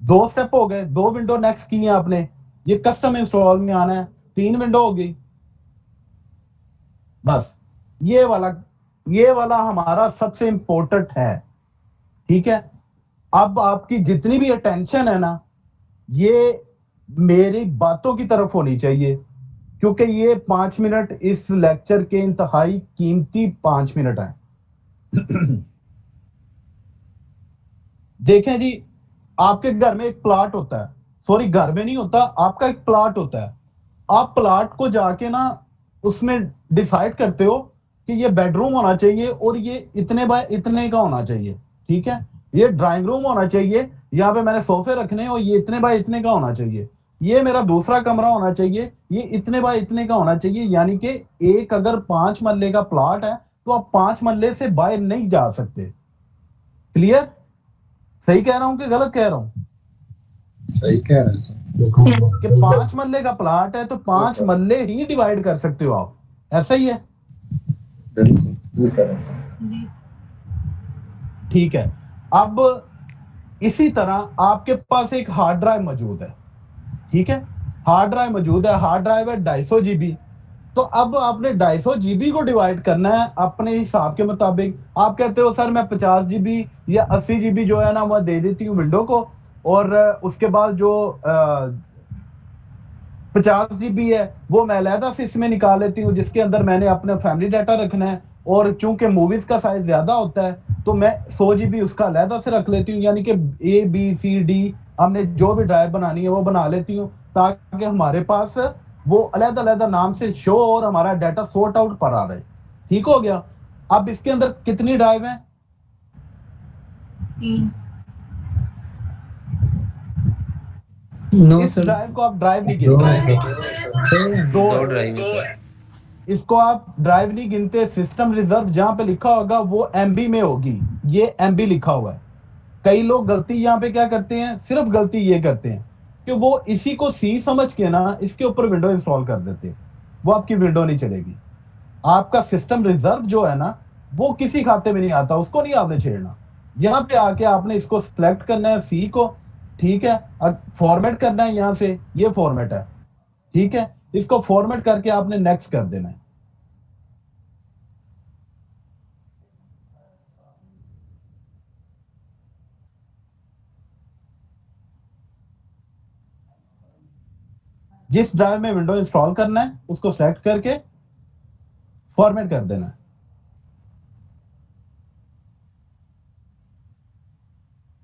दो स्टेप हो गए, दो विंडो नेक्स्ट की है आपने, ये कस्टम इंस्टॉल में आना है, तीन विंडो हो गई। बस ये वाला हमारा सबसे इंपॉर्टेंट है, ठीक है। अब आपकी जितनी भी अटेंशन है ना, ये मेरी बातों की तरफ होनी चाहिए क्योंकि ये 5 मिनट इस लेक्चर के इंतहाई कीमती 5 मिनट हैं। देखें जी, आपके घर में एक प्लाट होता है, सॉरी घर में नहीं होता, आपका एक प्लाट होता है। आप प्लाट को जाके ना उसमें डिसाइड करते हो कि ये बेडरूम होना चाहिए और ये इतने बाय इतने का होना चाहिए, ठीक है। ये ड्राइंग रूम होना चाहिए, यहाँ पे मैंने सोफे रखने हैं और ये इतने बाय इतने का होना चाहिए। ये मेरा दूसरा कमरा होना चाहिए, ये इतने बाय इतने का होना चाहिए। यानी कि एक अगर 5 मरले का प्लाट है तो आप 5 मरले से बाहर नहीं जा सकते। क्लियर? सही कह रहा हूं कि गलत कह रहा हूं? सही कह रहे हैं सर। कि 5 मरले का प्लाट है तो 5 मरले ही डिवाइड कर सकते हो आप, ऐसा ही है। बिल्कुल जी सर। जी ठीक है। अब इसी तरह आपके पास एक हार्ड ड्राइव मौजूद है, ठीक है। हार्ड ड्राइव मौजूद है, हार्ड ड्राइव है 250 जीबी। तो अब आपने 250 जीबी को डिवाइड करना है अपने हिसाब के मुताबिक। आप कहते हो सर मैं 50 जीबी या 80 जीबी जो है ना मैं दे देती हूँ विंडो को, और उसके बाद जो 50 जीबी है वो मैं अलहदा से इसमें निकाल लेती हूँ जिसके अंदर मैंने अपना फैमिली डाटा रखना है। और चूंकि मूवीज का साइज ज्यादा होता है तो मैं 100 जीबी उसका अलहदा से रख लेती हूँ, यानी कि A B C D हमने जो भी ड्राइव बनानी है वो बना लेती हूँ ताकि हमारे पास वो अलहदा अलहदा नाम से शो और हमारा डाटा सॉर्ट आउट पर आ रहे। ठीक हो गया। अब इसके अंदर कितनी ड्राइव है? 3। नो इस सर, ड्राइव को आप ड्राइव नहीं दो गिनते, दो दो ड्राइव है सर। इसको आप ड्राइव नहीं गिनते। सिस्टम रिजर्व जहां पे लिखा होगा वो एमबी में होगी, ये एमबी लिखा हुआ है। कई लोग गलती यहाँ पे क्या करते हैं, सिर्फ गलती ये करते हैं कि वो इसी को सी समझ के ना इसके ऊपर विंडो इंस्टॉल कर देते हैं, वो आपकी विंडो नहीं चलेगी। आपका सिस्टम रिजर्व जो है ना वो किसी खाते में नहीं आता, उसको नहीं आपने छेड़ना। यहाँ पे आके आपने इसको सिलेक्ट करना है सी को, ठीक है। फॉर्मेट करना है, यहाँ से ये फॉर्मेट है, ठीक है। इसको फॉर्मेट करके आपने नेक्स्ट कर देना है। जिस ड्राइव में विंडो इंस्टॉल करना है उसको सेलेक्ट करके फॉर्मेट कर देना है।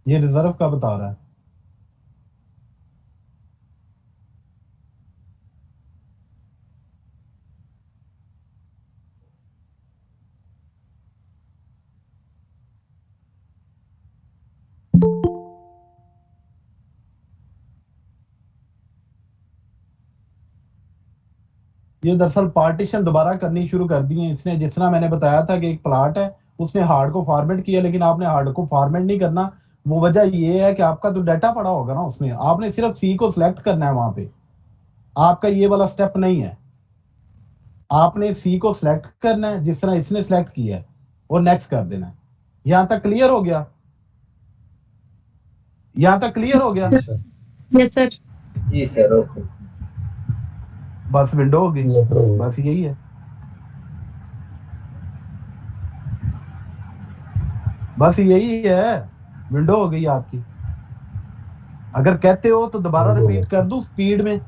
ये रिजर्व का बता रहा है। ये दरअसल पार्टीशन दोबारा करनी शुरू कर दी है इसने। जिस तरह मैंने बताया था कि एक प्लाट है, उसने हार्ड को फॉर्मेट किया, लेकिन आपने हार्ड को फॉर्मेट नहीं करना। वो वजह ये है कि आपका तो डाटा पड़ा होगा ना उसमें, आपने सिर्फ सी को सिलेक्ट करना है वहां पे, आपका ये वाला स्टेप नहीं है। आपने सी को सिलेक्ट करना है जिस तरह इसने सिलेक्ट किया है और नेक्स्ट कर देना है। यहां तक क्लियर हो गया? यहां तक क्लियर हो गया? Yes sir. जी सर, ओके। बस विंडो होगी, Yes, sir. बस यही है। बस यही है, विंडो हो गई आपकी। अगर कहते हो तो दोबारा रिपीट कर दूं स्पीड में।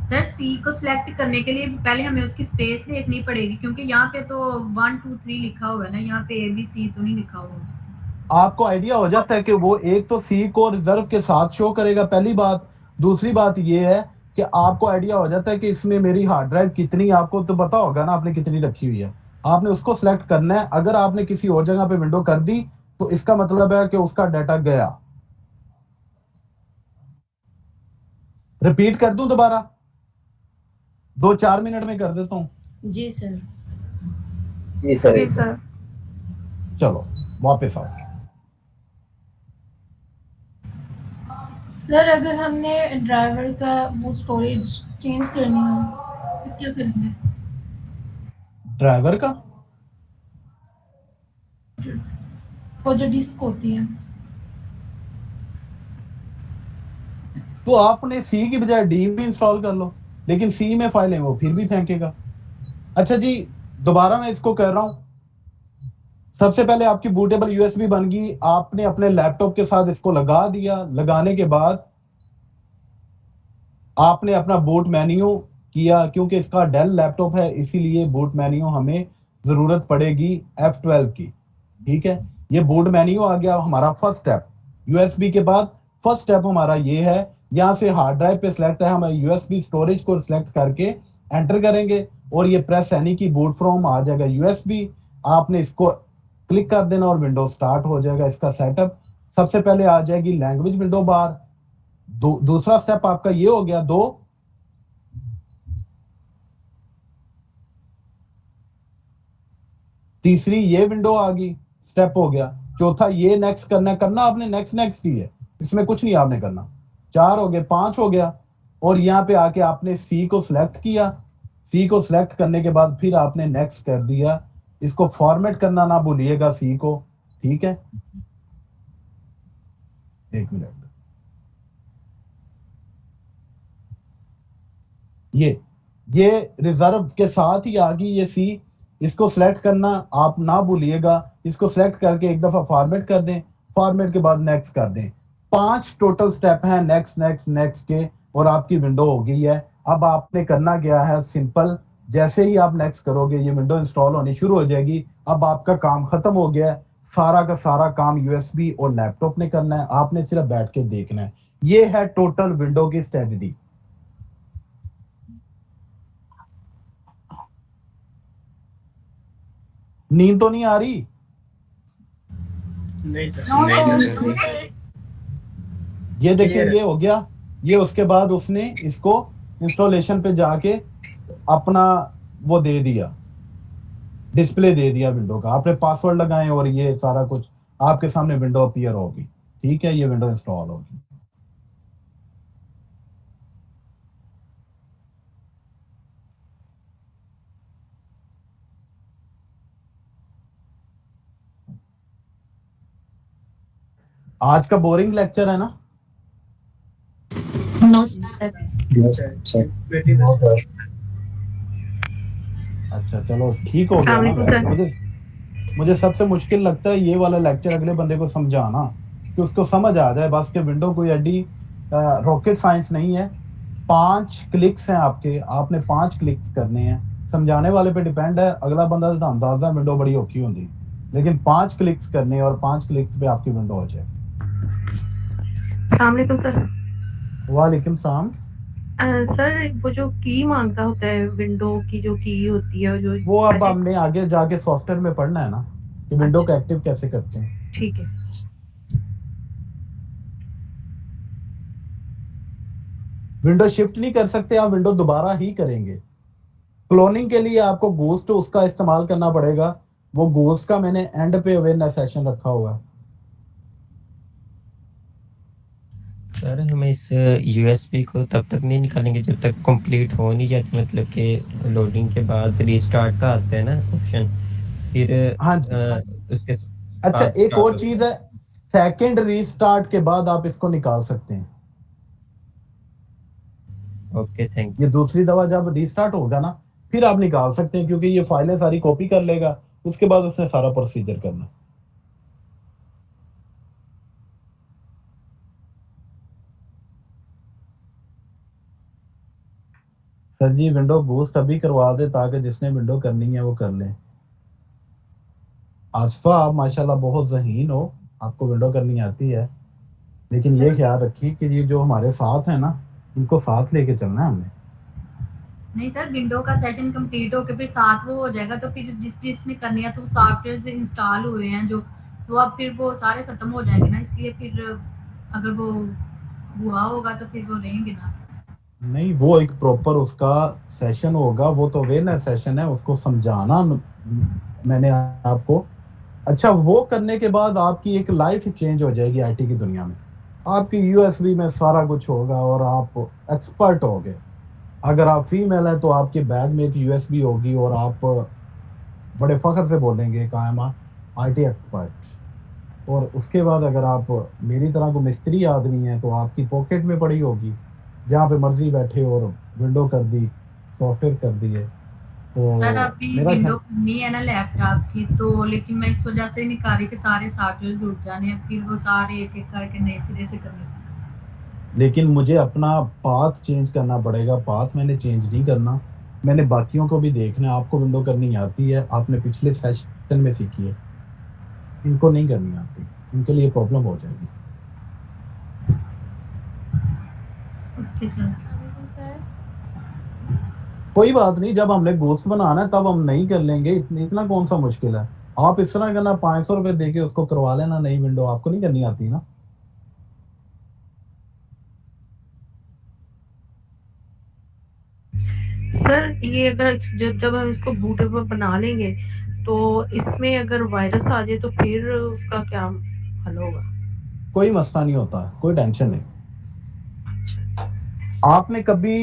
सर सी को सिलेक्ट करने के लिए पहले हमें उसकी स्पेस देखनी पड़ेगी, क्योंकि यहाँ पे तो 1 2 3 लिखा हुआ है ना, यहाँ पे ABC तो नहीं लिखा हुआ। आपको आइडिया हो जाता है कि वो एक तो सी को रिजर्व के साथ शो करेगा, पहली बात। दूसरी बात ये है कि आपको आइडिया हो जाता है कि इसमें मेरी हार्ड ड्राइव कितनी, आपको तो पता होगा ना आपने कितनी रखी हुई है। आपने उसको सिलेक्ट करना है। अगर आपने किसी और जगह पे विंडो कर दी तो इसका मतलब है कि उसका डाटा गया। रिपीट कर दूं दोबारा? 2-4 मिनट में कर देता हूं। जी सर। जी सर। जी सर। चलो वापस आओ। सर अगर हमने ड्राइवर का वो स्टोरेज चेंज करनी हो तो क्या करेंगे? ड्राइवर का वो जो डिस्क होती है। तो आपने सी की बजाय डी में इंस्टॉल कर लो, लेकिन सी में फाइल है वो फिर भी फेंकेगा। अच्छा जी, दोबारा मैं इसको कह रहा हूं। सबसे पहले आपकी बूटेबल यूएसबी बन गई, आपने अपने लैपटॉप के साथ इसको लगा दिया। लगाने के बाद आपने अपना बूट मेन्यू किया, क्योंकि इसका डेल लैपटॉप है इसीलिए बूट मेन्यू हमें जरूरत पड़ेगी F12 की। ठीक है, ये बूट मेन्यू आ गया हमारा फर्स्ट स्टेप। यूएसबी के बाद फर्स्ट स्टेप हमारा ये है, यहां से हार्ड ड्राइव पे सिलेक्ट है, हम यूएसबी स्टोरेज को सिलेक्ट करके एंटर करेंगे और ये प्रेस एनी की बूट फ्रॉम आ जाएगा यूएसबी। आपने इसको क्लिक कर देना और विंडो स्टार्ट हो जाएगा इसका सेटअप। सबसे पहले आ जाएगी लैंग्वेज विंडो बार। दूसरा स्टेप आपका ये हो गया 2। तीसरी ये विंडो आ गई, स्टेप हो गया। चौथा ये नेक्स्ट करना आपने नेक्स्ट ही है, इसमें कुछ नहीं आपने करना। 4 हो गए, 5 हो गया। और यहाँ पे आके आपने सी को सिलेक्ट किया। सी को सिलेक्ट करने के बाद फिर आपने नेक्स्ट कर दिया। इसको फॉर्मेट करना ना भूलिएगा सी को। ठीक है, 1 मिनट। ये रिजर्व के साथ ही आ गई ये सी। इसको सिलेक्ट करना आप ना भूलिएगा। इसको सिलेक्ट करके एक दफा फॉर्मेट कर दें, फॉर्मेट के बाद नेक्स्ट कर दें। 5 टोटल स्टेप हैं नेक्स्ट के, और आपकी विंडो हो गई है। अब आपने करना क्या है, सिंपल। जैसे ही आप नेक्स्ट करोगे ये विंडो इंस्टॉल होनी शुरू हो जाएगी। अब आपका काम खत्म हो गया है। सारा का सारा काम यूएसबी और लैपटॉप ने करना है, आपने सिर्फ बैठ के देखना है। ये है टोटल विंडो की स्ट्रेटजी। नींद तो नहीं आ रही? नहीं सर। ये देखिए ये हो गया। ये उसके बाद उसने इसको इंस्टॉलेशन पे जाके अपना वो दे दिया, डिस्प्ले दे दिया विंडो का। आपने पासवर्ड लगाए और ये सारा कुछ आपके सामने विंडो अपीयर होगी। ठीक है, ये विंडो इंस्टॉल होगी। आज का बोरिंग लेक्चर है ना? No sir. अच्छा चलो ठीक हो गया ना। मुझे सबसे मुश्किल लगता है ये वाला लेक्चर अगले बंदे को समझाना, कि उसको समझ आ जाए बस। के विंडो कोई एडी रॉकेट साइंस नहीं है। 5 क्लिक्स हैं आपके, आपने 5 क्लिक्स करने हैं। समझाने वाले पे डिपेंड है, अगला बंदा तो अंदाजा विंडो बड़ी औखी होती, लेकिन 5 क्लिक्स करने और 5 क्लिक्स पे आपकी विंडो हो जाए। अस्सलाम वालेकुम सर। वालेकुम सलाम। सर वो जो की मांगता होता है, विंडो की जो की होती है, जो वो अब हमने आगे जाके सॉफ्टवेयर में पढ़ना है ना, कि विंडो को एक्टिव कैसे करते हैं। ठीक है। विंडो शिफ्ट नहीं कर सकते, आप विंडो दोबारा ही करेंगे। क्लोनिंग के लिए आपको गोस्ट उसका इस्तेमाल करना पड़ेगा, वो गोस्ट का मैंने एंड पे अवेयरनेस सेशन रखा हुआ है। सर हमें इस यूएसबी को तब तक नहीं निकालेंगे जब तक कंप्लीट हो नहीं जाती, मतलब कि लोडिंग के बाद रीस्टार्ट का आता है ना ऑप्शन, फिर हाँ उसके अच्छा एक और चीज है, सेकंड रीस्टार्ट के बाद आप इसको निकाल सकते हैं। ओके थैंक ये दूसरी दफा जब रीस्टार्ट होगा ना फिर आप निकाल सकते हैं, क्योंकि ये फाइलें सारी कॉपी कर लेगा, उसके बाद उसने सारा प्रोसीजर करना। सर जी विंडो बूस्ट अभी करवा दे ताकि जिसने विंडो करनी है वो कर ले। आसफा आप माशाल्लाह बहुत ज़हीन हो, आपको विंडो करनी आती है, लेकिन ये ख्याल रखिए कि ये जो हमारे साथ है ना इनको साथ लेके चलना है हमने। नहीं सर, विंडो का सेशन कंप्लीट होके फिर साथ वो हो जाएगा, तो फिर जिसने करनी है तो सॉफ्टवेयर इंस्टॉल हुए हैं जो, तो अब फिर वो सारे खत्म हो जाएंगे ना, इसलिए फिर अगर वो हुआ होगा तो फिर वो रहेंगे ना। नहीं वो एक प्रॉपर उसका सेशन होगा, वो तो अवेयरनेस सेशन है, उसको समझाना मैंने आपको। अच्छा वो करने के बाद आपकी एक लाइफ चेंज हो जाएगी आईटी की दुनिया में, आपकी यूएसबी में सारा कुछ होगा और आप एक्सपर्ट हो गए। अगर आप फीमेल हैं तो आपके बैग में एक यूएसबी होगी और आप बड़े फख्र से बोलेंगे कि आई एम आईटी एक्सपर्ट। और उसके बाद अगर आप मेरी तरह को मिस्त्री आदमी हैं तो आपकी पॉकेट में पड़ी होगी, जहाँ पे मर्जी बैठे और विंडो कर दी, सॉफ्टवेयर कर दिए। तो सर अभी विंडो करनी है ना लैपटॉप की, तो लेकिन मैं इस वजह से नहीं कर रही कि सारे सॉफ्टवेयर जुड़ जाने हैं, फिर वो सारे एक एक करके नए सिरे से करने। लेकिन मुझे अपना पाथ चेंज करना पड़ेगा, पाथ मैंने चेंज नहीं करना, मैंने बाकियों को भी देखना है। आपको विंडो करनी आती है, आपने पिछले सेशन में सीखी है, इनको नहीं करनी आती, इनके लिए प्रॉब्लम हो जाएगी। Okay sir. कोई बात नहीं, जब हमने गोश्त बनाना है तब हम नहीं कर लेंगे, इतना कौन सा मुश्किल है। आप इस तरह करना 500 रुपए देके उसको करवा लेना नई विंडो, आपको नहीं करनी आती ना। सर ये अगर जब हम इसको बूटेबल बना लेंगे तो इसमें अगर वायरस आ जाए तो फिर उसका क्या हल होगा? कोई मसला नहीं होता, कोई टेंशन नहीं। आपने कभी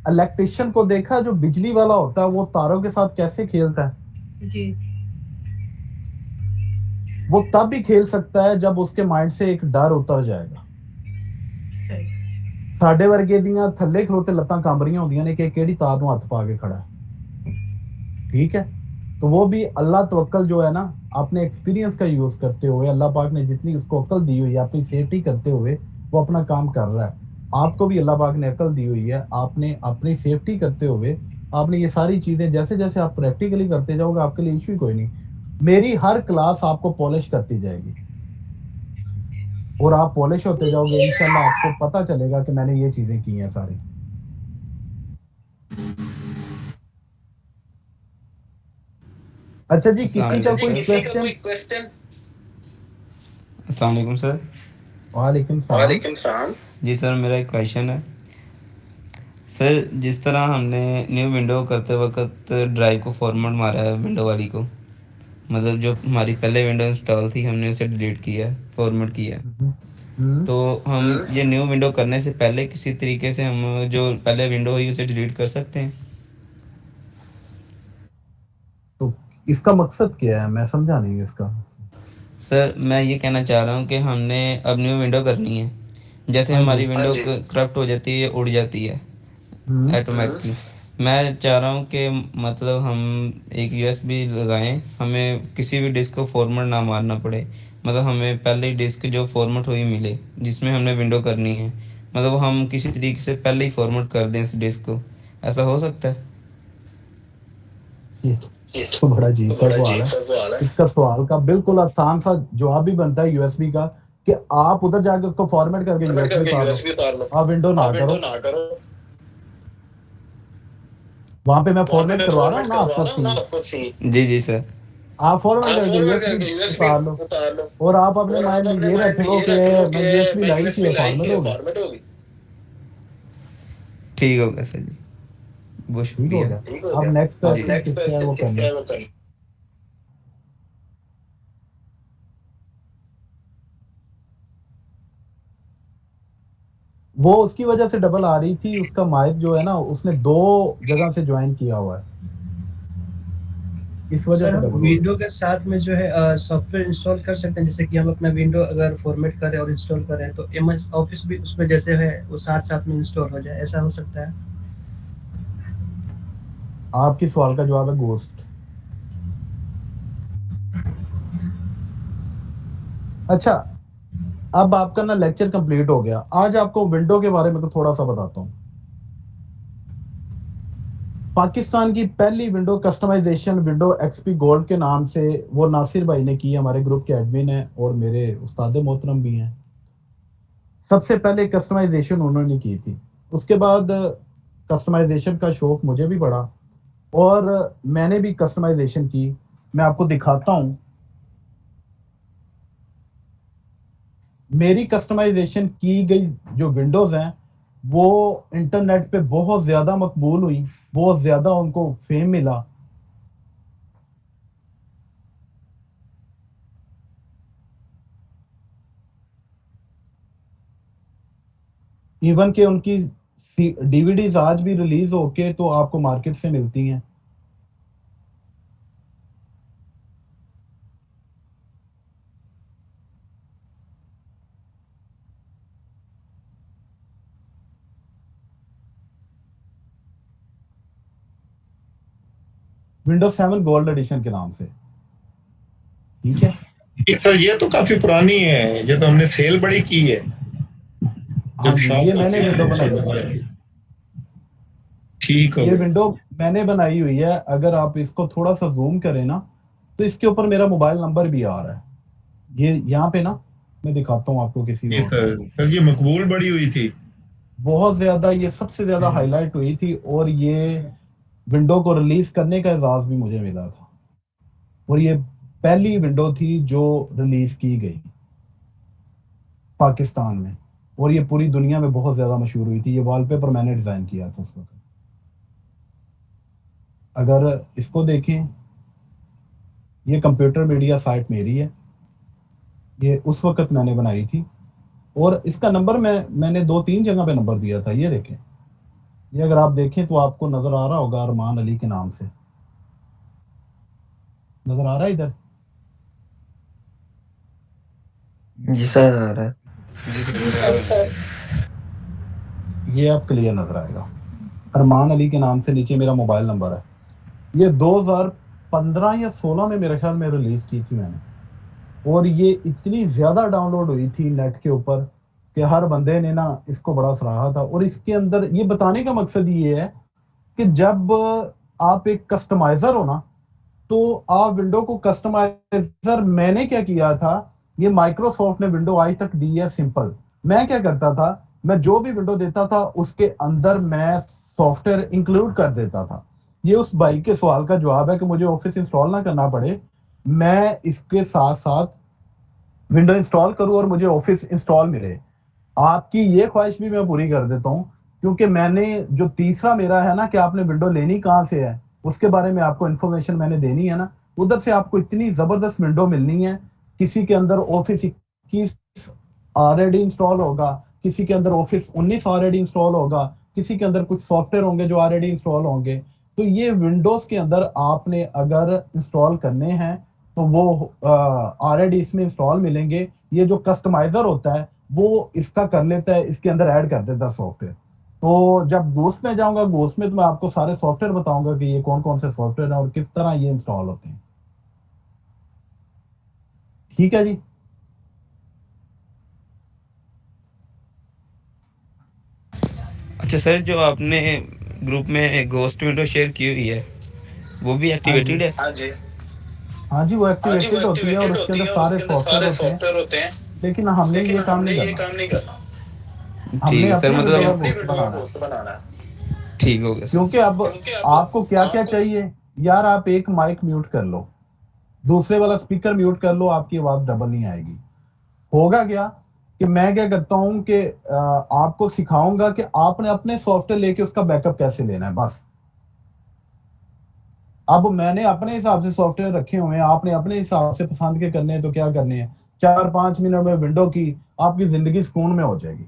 इलेक्ट्रिशियन को देखा जो बिजली वाला होता है वो तारों के साथ कैसे खेलता है? जी। वो तब भी खेल सकता है जब उसके माइंड से एक डर उतर जाएगा। सही। साडे वर्गे दियां थल्ले खलोते लत्तां कंब रहियां होंदियां ने कि केड़ी तार नूं हथ पा के खड़ा है। ठीक है, तो वो भी अल्लाह तवक्कल जो है ना, अपने एक्सपीरियंस का यूज करते हुए, अल्लाह पाक ने जितनी उसको अक्ल दी हुई है अपनी सेफ्टी करते हुए वो अपना काम कर रहा है। आपको भी अल्लाह पाक ने अक्ल दी हुई है, आपने अपनी सेफ्टी करते हुए आपने ये सारी चीजें जैसे जैसे आप प्रैक्टिकली करते जाओगे आपके लिए इश्यू कोई नहीं। मेरी हर क्लास आपको पॉलिश करती जाएगी और आप पॉलिश होते जाओगे, इंशाल्लाह आपको पता चलेगा कि मैंने ये चीजें की हैं सारी। अच्छा जी, किसी का कोई क्वेश्चन? अस्सलाम वालेकुम सर। वालेकुम सलाम। जी सर मेरा एक क्वेश्चन है सर, जिस तरह हमने न्यू विंडो करते वक्त ड्राइव को फॉर्मेट मारा है विंडो वाली को, मतलब जो हमारी पहले विंडो इंस्टॉल थी हमने उसे डिलीट किया है, फॉर्मेट किया है, तो हम ये न्यू विंडो करने से पहले किसी तरीके से हम जो पहले विंडो हुई उसे डिलीट कर सकते हैं? तो इसका मकसद क्या है, मैं समझा नहीं इसका। सर मैं ये कहना चाह रहा हूँ कि हमने अब न्यू विंडो करनी है, जैसे हमारी विंडो करप्ट हो जाती है, उड़ जाती है ऑटोमेटिकली। मैं चाह रहा हूँ कि मतलब हम एक यूएसबी लगाएं, हमें किसी भी डिस्क को फॉर्मेट ना मारना पड़े, मतलब हमें पहले ही डिस्क जो फॉर्मेट हुई मिले जिसमें हमने विंडो करनी है, मतलब हम किसी तरीके से पहले ही फॉर्मेट कर दें इस डिस्क को, ऐसा हो सकता है? तो बड़ा अजीब सा सवाल है। इसका सवाल का बिल्कुल आसान सा जवाब भी बनता है यूएसबी का कि आप उधर जाके उसको फॉर्मेट करके यूएसबी उतार लो, आप विंडो ना करो। वहां पे मैं फॉर्मेट करवा रहा हूँ ना आपको सीन। जी जी सर। आप फॉर्मेट करके यूएसबी उतार लो और आप अपने माइंड में ये रखो कि मैं यूएसबी लाई थी फॉर्मेट होगी। ठीक होगा सर जी, बहुत ठीक हो शुक्रिया। गया। अब नेक्स्ट क्वेश्चन किसका है वो करना। वो उसकी वजह से डबल आ रही थी, उसका माइक जो है ना उसने 2 जगह से ज्वाइन किया हुआ है, इस वजह सर से हम डबल हो रही है। विंडो के साथ में जो है सॉफ्टवेयर इंस्टॉल कर सकते हैं, जैसे कि हम अपना विंडो अगर फॉर्मेट करें और इंस्टॉल करें तो एमएस ऑफिस भी उसमें जैसे है वो साथ साथ में इंस्टॉल हो जाए, ऐसा हो सकता है? आपकी सवाल का जवाब है गोस्ट। अच्छा, अब आपका ना लेक्चर कंप्लीट हो गया। आज आपको विंडो के बारे में तो थोड़ा सा बताता हूँ। पाकिस्तान की पहली window customization window XP gold के नाम से वो नासिर भाई ने की, हमारे ग्रुप के एडमिन है और मेरे उस्ताद मोहतरम भी हैं। सबसे पहले कस्टमाइजेशन उन्होंने की थी, उसके बाद कस्टमाइजेशन का शौक मुझे भी पड़ा और मैंने भी कस्टमाइजेशन की। मैं आपको दिखाता हूं, मेरी कस्टमाइजेशन की गई जो विंडोज हैं वो इंटरनेट पे बहुत ज्यादा मकबूल हुई, बहुत ज्यादा उनको फेम मिला। इवन के उनकी डीवीडीज आज भी रिलीज होके तो आपको मार्केट से मिलती हैं। विंडोज 7 गोल्ड एडिशन के नाम से, ठीक है सर। ये तो काफी पुरानी है, ये तो हमने सेल बड़ी की है। हाँ जी, ये मैंने विंडो बनाई है। ठीक हो ये गया। विंडो मैंने बनाई हुई है। अगर आप इसको थोड़ा सा जूम करें ना तो इसके ऊपर मेरा मोबाइल नंबर भी आ रहा है। ये यहाँ पे ना मैं दिखाता हूँ आपको किसी ये और। सर ये मकबूल बड़ी हुई थी, बहुत ज्यादा, ये सबसे ज्यादा हाईलाइट हुई थी और ये विंडो को रिलीज करने का एजाज भी मुझे मिला था और ये पहली विंडो थी जो रिलीज की गई पाकिस्तान में और ये पूरी दुनिया में बहुत ज्यादा मशहूर हुई थी। ये वॉलपेपर मैंने डिजाइन किया था उस वक्त। अगर इसको देखें, ये कंप्यूटर मीडिया साइट मेरी है, ये उस वक्त मैंने बनाई थी और इसका नंबर मैंने 2-3 जगह पे नंबर दिया था। ये देखें, ये अगर आप देखें तो आपको नजर आ रहा होगा अरमान अली के नाम से, नजर आ रहा है इधर? जी सर आ रहा है। जी सर। ये आप क्लियर नजर आएगा, अरमान अली के नाम से नीचे मेरा मोबाइल नंबर है। ये 2015 या 16 में मेरे ख्याल में रिलीज की थी मैंने और ये इतनी ज्यादा डाउनलोड हुई थी नेट के ऊपर कि हर बंदे ने ना इसको बड़ा सराहा था। और इसके अंदर ये बताने का मकसद ये है कि जब आप एक कस्टमाइजर हो ना तो आप विंडो को कस्टमाइजर, मैंने क्या किया था, ये माइक्रोसॉफ्ट ने विंडो आई तक दी है सिंपल। मैं क्या करता था, मैं जो भी विंडो देता था उसके अंदर मैं सॉफ्टवेयर इंक्लूड कर देता था। ये उस भाई के सवाल का जवाब है कि मुझे ऑफिस इंस्टॉल ना करना पड़े, मैं इसके साथ साथ विंडो इंस्टॉल करूं और मुझे ऑफिस इंस्टॉल मिले। आपकी ये ख्वाहिश भी मैं पूरी कर देता हूं, क्योंकि मैंने जो तीसरा मेरा है ना कि आपने विंडो लेनी कहां से है उसके बारे में आपको इंफॉर्मेशन मैंने देनी है ना, उधर से आपको इतनी जबरदस्त विंडो मिलनी है। किसी के अंदर ऑफिस 21 ऑलरेडी इंस्टॉल होगा, किसी के अंदर ऑफिस 19 ऑलरेडी इंस्टॉल होगा, किसी के अंदर कुछ सॉफ्टवेयर होंगे जो ऑलरेडी इंस्टॉल होंगे। तो ये विंडोज के अंदर आपने अगर इंस्टॉल करने हैं तो वो ऑलरेडी इसमें इंस्टॉल मिलेंगे। ये जो कस्टमाइजर होता है वो इसका कर लेता है, इसके अंदर ऐड कर देता है सॉफ्टवेयर। तो जब गोस्ट में जाऊंगा, गोस्ट में तो मैं आपको सारे सॉफ्टवेयर बताऊंगा कि ये कौन कौन से सॉफ्टवेयर हैं और किस तरह ये इंस्टॉल होते हैं। ठीक है जी। अच्छा सर, जो आपने ग्रुप में घोस्ट विंडो शेयर की हुई है वो भी एक्टिवेटेड है? हाँ जी, वो एक्टिवेटेड होती है और उसके अंदर सारे सॉफ्टवेयर होते हैं, लेकिन हमने ये काम नहीं करना। ठीक है सर, मतलब बनाना है। ठीक हो गया सर। क्योंकि अब आपको क्या क्या चाहिए यार, आप एक माइक म्यूट कर लो, दूसरे वाला स्पीकर म्यूट कर लो, आपकी आवाज डबल नहीं आएगी। होगा क्या कि मैं क्या करता हूं कि आपको सिखाऊंगा कि आपने अपने सॉफ्टवेयर लेके उसका बैकअप कैसे लेना है बस। अब मैंने अपने हिसाब से सॉफ्टवेयर रखे हुए हैं, आपने अपने हिसाब से पसंद के करने हैं तो क्या करने हैं, 4-5 मिनट में विंडो की आपकी जिंदगी सुकून में हो जाएगी।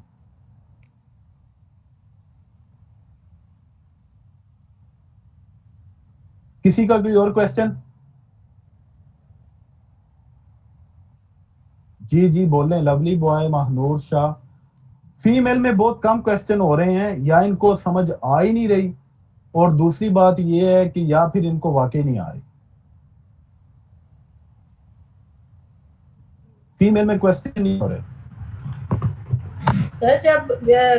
किसी का कोई और क्वेश्चन? जी जी बोलें। Lovely boy, Mahnoor Shah. Female में बहुत कम क्वेश्चन हो रहे हैं, या इनको समझ आ ही नहीं रही, और दूसरी बात ये है कि या फिर इनको वाकई नहीं आ रही। फीमेल में क्वेश्चन नहीं हो रहे। सर जब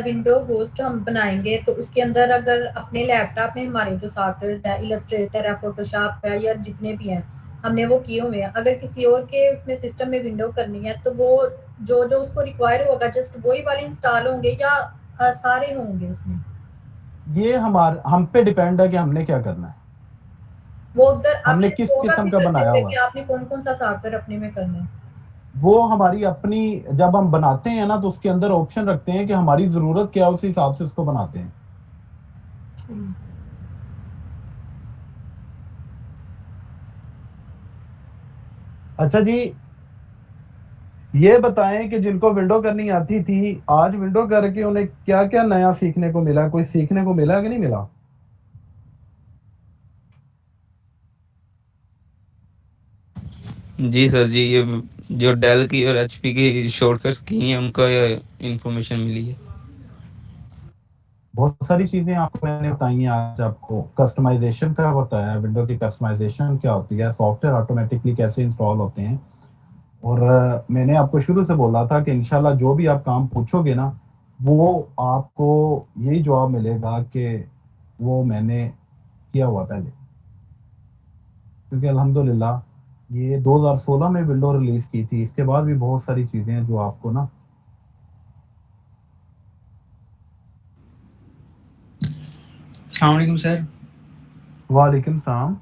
विंडो होस्ट हम बनाएंगे तो उसके अंदर अगर अपने लैपटॉप में हमारे जो सॉफ्टवेयर हैं, इलस्ट्रेटर है, फोटोशॉप है, या जितने भी हैं हमने वो किए हुए हैं, अगर किसी और के उसमें सिस्टम में विंडो करनी है तो वो जो जो उसको रिक्वायर होगा जस्ट वही वाले इंस्टॉल होंगे या सारे होंगे उसमें? ये हम पे डिपेंड है कि हमने क्या करना है, वो उधर हमने किस किस्म का बनाया हुआ कि है। आपने कौन कौन सा सॉफ्टवेयर अपने में करना है। वो हमारी अपनी, जब हम बनाते हैं ना तो उसके अंदर ऑप्शन रखते हैं कि हमारी जरूरत क्या है, उस हिसाब से उसको बनाते हैं। अच्छा जी, ये बताएं कि जिनको विंडो करनी आती थी, आज विंडो करके उन्हें क्या क्या नया सीखने को मिला? कोई सीखने को मिला कि नहीं मिला? जी सर जी, ये जो डेल की और एचपी की शॉर्टकट्स की हैं उनका इंफॉर्मेशन मिली है। बहुत सारी चीजें आपको मैंने बताई हैं आज। आपको कस्टमाइजेशन का बताया, विंडो की कस्टमाइजेशन क्या होती है, सॉफ्टवेयर ऑटोमेटिकली कैसे इंस्टॉल होते हैं, और मैंने आपको शुरू से बोला था कि इंशाल्लाह जो भी आप काम पूछोगे ना वो आपको यही जवाब मिलेगा कि वो मैंने किया हुआ पहले, क्योंकि अल्हम्दुलिल्लाह ये 2016 में विंडो रिलीज की थी। इसके बाद भी बहुत सारी चीजें हैं जो आपको ना। अस्सलाम वालेकुम सर। वालेकुम सलाम।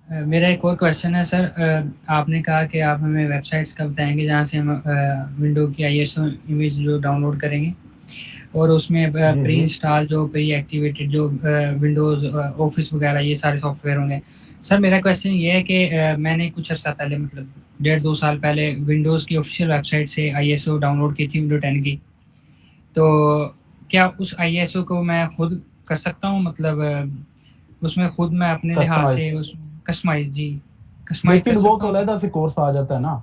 मेरा एक और क्वेश्चन है सर। आपने कहा कि आप हमें वेबसाइट्स का बताएंगे जहाँ से हम विंडो की ISO इमेज जो डाउनलोड करेंगे, और उसमें प्री इंस्टॉल जो प्री एक्टिवेटेड जो विंडोज़ ऑफिस वगैरह ये सारे सॉफ्टवेयर होंगे। सर मेरा क्वेश्चन ये है कि मैंने कुछ अर्सा पहले, मतलब 1.5-2 साल पहले विंडोज़ की ऑफिशियल वेबसाइट से ISO डाउनलोड की थी, विंडो 10 की। तो क्या उस ISO को मैं खुद कर सकता हूँ, मतलब उसमें खुद मैं अपने लिहाज से उस कस्टमाइज लेकिन कर वो सकता तो हूँ? अलहदा से कोर्स आ जाता है ना,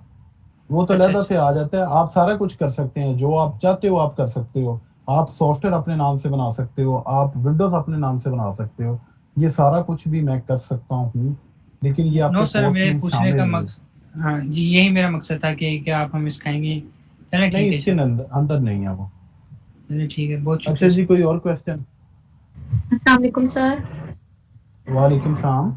वो तो अच्छा अलहदा अच्छा से आ जाता है। आप सारा कुछ कर सकते हैं, जो आप चाहते हो आप कर सकते हो। आप सॉफ्टवेयर अपने नाम से बना सकते हो, आप विंडोज अपने नाम से बना सकते हो, ये सारा कुछ भी मैं कर सकता हूँ, लेकिन ये नो आपके सर, कोर्स मेरे में पूछने शामिल का नहीं है। मकसद, हाँ जी यही मेरा मकसद था कि क्या आप हमें सिखाएंगे? चलें नहीं, ठीक है इसके सर, अंदर नहीं है वो। चलिए ठीक है, बहुत अच्छा शुक्रिया जी, सर। कोई और क्वेश्चन? अस्सलाम वालेकुम सर। वालेकुम सलाम।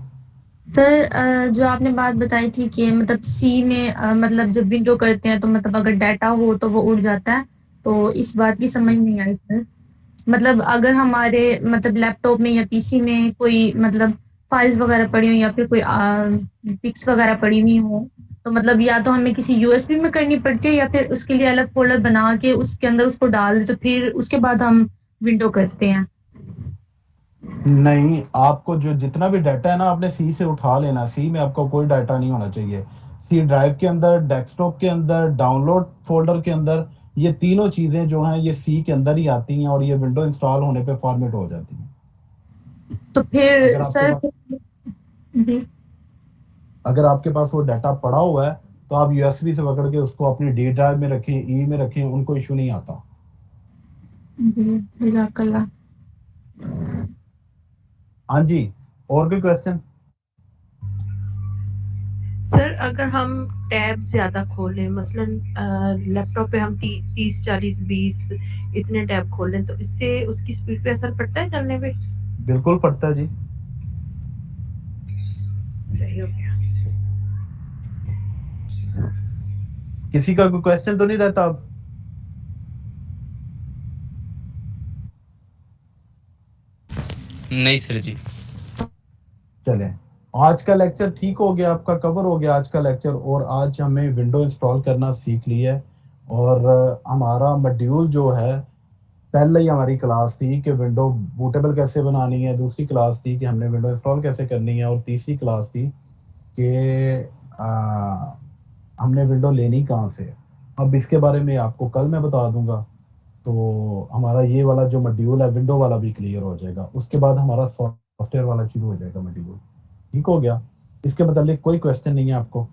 सर जो आपने बात बताई थी कि मतलब सी में मतलब जब विंडो करते हैं तो मतलब अगर डाटा हो तो वो उड़ जाता है, तो इस बात की समझ नहीं आई सर। मतलब अगर हमारे मतलब लैपटॉप में या पीसी में कोई मतलब फाइल्स वगैरह पड़ी हो या फिर कोई पिक्स वगैरह पड़ी हुई हो, तो मतलब या तो हमें किसी यूएसबी में करनी पड़ती है या फिर उसके लिए अलग फोल्डर बना के उसके अंदर उसको डाल दे, तो फिर उसके बाद हम विंडो करते हैं। नहीं, आपको जो जितना भी डाटा है ना आपने सी से उठा लेना। सी में आपका कोई डाटा नहीं होना चाहिए। सी ड्राइव के अंदर, डेस्कटॉप के अंदर, डाउनलोड फोल्डर के अंदर, ये तीनों चीजें जो हैं ये सी के अंदर ही आती हैं, और ये विंडो इंस्टॉल होने पे फॉर्मेट हो जाती हैं। तो फिर अगर आपके सर पास जी अगर आपके पास वो डाटा पड़ा हुआ है तो आप यूएसबी से पकड़ के उसको अपनी डी ड्राइव में रखें, ई में रखें, उनको इशू नहीं आता। जी जज़ाकल्लाह। हाँ जी, और कोई क्वेश्चन? सर अगर हम टैब ज्यादा खोलें, मसलन लैपटॉप पे हम 30 40 20 इतने टैब खोलें तो इससे उसकी स्पीड पे असर पड़ता है चलने पे? बिल्कुल पड़ता है जी। सही हो गया। किसी का कोई क्वेश्चन तो नहीं रहता अब? नहीं सर जी। चलें, आज का लेक्चर ठीक हो गया, आपका कवर हो गया आज का लेक्चर, और आज हमें विंडो इंस्टॉल करना सीख लिया है। और हमारा मॉड्यूल जो है, पहले ही हमारी क्लास थी कि विंडो बूटेबल कैसे बनानी है, दूसरी क्लास थी कि हमने विंडो इंस्टॉल कैसे करनी है, और तीसरी क्लास थी कि हमने विंडो लेनी कहाँ से है। अब इसके बारे में आपको कल मैं बता दूंगा, तो हमारा ये वाला जो मॉड्यूल है विंडो वाला भी क्लियर हो जाएगा। उसके बाद हमारा सॉफ्टवेयर वाला शुरू हो जाएगा मॉड्यूल। ठीक हो गया? इसके मतलब कोई क्वेश्चन नहीं है आपको?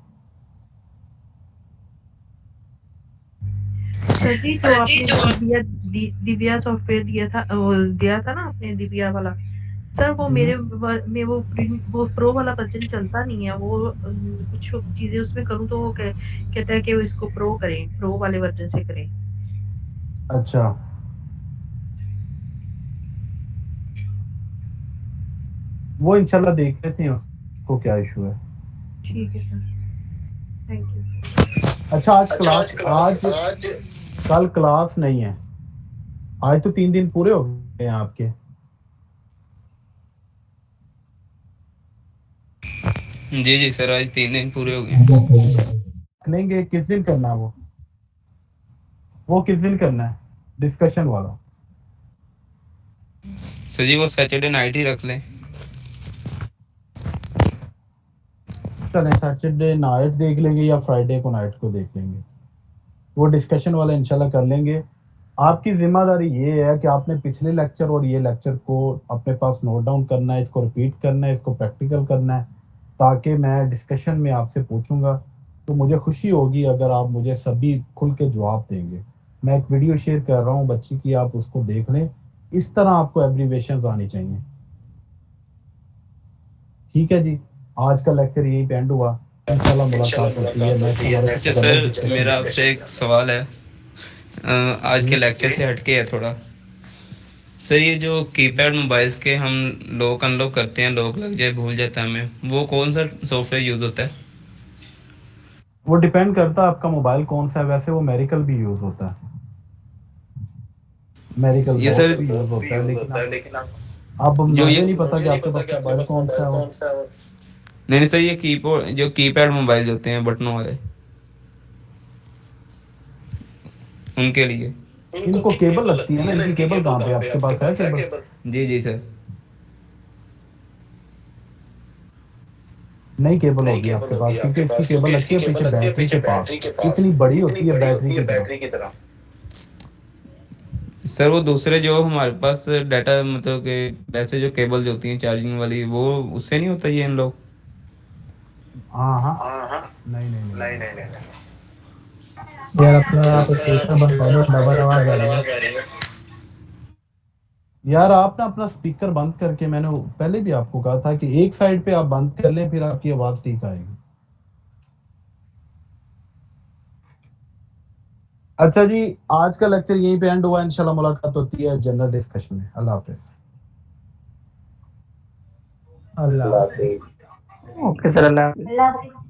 सर जी जो आपने दिव्या सॉफ्टवेयर दिया था ना आपने, दिव्या वाला सर, वो मेरे में वो प्रो वाला वर्जन चलता नहीं है। वो कुछ चीजें उसमें करूँ तो वो कहता है कि वो इसको प्रो करें, प्रो वाले वर्जन से करें। अच्छा, वो इंशाल्लाह देख लेते हैं उसको क्या इशू है। ठीक है सर, थैंक यू। अच्छा, आज कल क्लास नहीं है। आज तो 3 दिन पूरे हो गए हैं आपके। जी सर, आज 3 दिन पूरे हो गए। लेंगे किस दिन करना है वो किस दिन करना है डिस्कशन वाला? सर जी वो सैटरडे नाइट ही रख लें। चलें, सैटरडे नाइट देख लेंगे या फ्राइडे को नाइट को देख लेंगे। वो डिस्कशन वाला इंशाल्लाह कर लेंगे। आपकी जिम्मेदारी ये है कि आपने पिछले लेक्चर और ये लेक्चर को अपने पास नोट डाउन करना है, इसको रिपीट करना है, इसको प्रैक्टिकल करना है, ताकि मैं डिस्कशन में आपसे पूछूंगा तो मुझे खुशी होगी अगर आप मुझे सभी खुल के जवाब देंगे। मैं एक वीडियो शेयर कर रहा हूँ बच्ची की, आप उसको देख लें। इस तरह आपको एब्रीवेशंस आनी चाहिए। ठीक है जी, आज का लेक्चर यही पे एंड हुआ। इंशाल्लाह मुलाकात होती है। अच्छा सर, मेरा आपसे एक सवाल है, आज के लेक्चर से हटके है थोड़ा। सर ये जो कीपैड मोबाइल्स के हम लॉक अनलॉक करते हैं, लॉक लग जाए, भूल जाता है हमें, वो कौन सा सॉफ्टवेयर यूज होता है? वो डिपेंड करता है आपका मोबाइल कौन सा है। वैसे वो मेरिकल भी यूज होता है, मेरिकल ये सर भी यूज होता है, लेकिन अब मुझे नहीं पता कि आपके पास मोबाइल कौन सा है। नहीं सर, ये कीबोर्ड जो कीपैड मोबाइल होते हैं बटनों वाले, उनके लिए इनको केबल लगती है ना, इनकी केबल कहाँ पे आपके पास है केबल? जी सर। नई केबल होगी आपके पास, क्योंकि इसकी केबल लगती है पीछे बैटरी के पास, इतनी बड़ी होती है बैटरी की तरह। सर वो दूसरे जो हमारे पास डाटा मतलब कि वैसे जो केबल जो होती हैं चार्जिंग वाली, वो उससे नहीं होता ये इन लोग? हाँ, नहीं यार अपना आप स्पीकर बंद कर दो, डबल आवाज आ रही है। यार आप ना अपना स्पीकर बंद करके, मैंने पहले भी आपको कहा था कि एक साइड पे आप बंद कर लें, फिर आपकी आवाज ठीक आएगी। अच्छा जी, आज का लेक्चर यहीं पे एंड हुआ। इंशाल्लाह मुलाकात होती है जनरल डिस्कशन में। अल्लाह हाफिज। अल्लाह। ओके सर, अल्लाह। अल्लाह हाफिज़।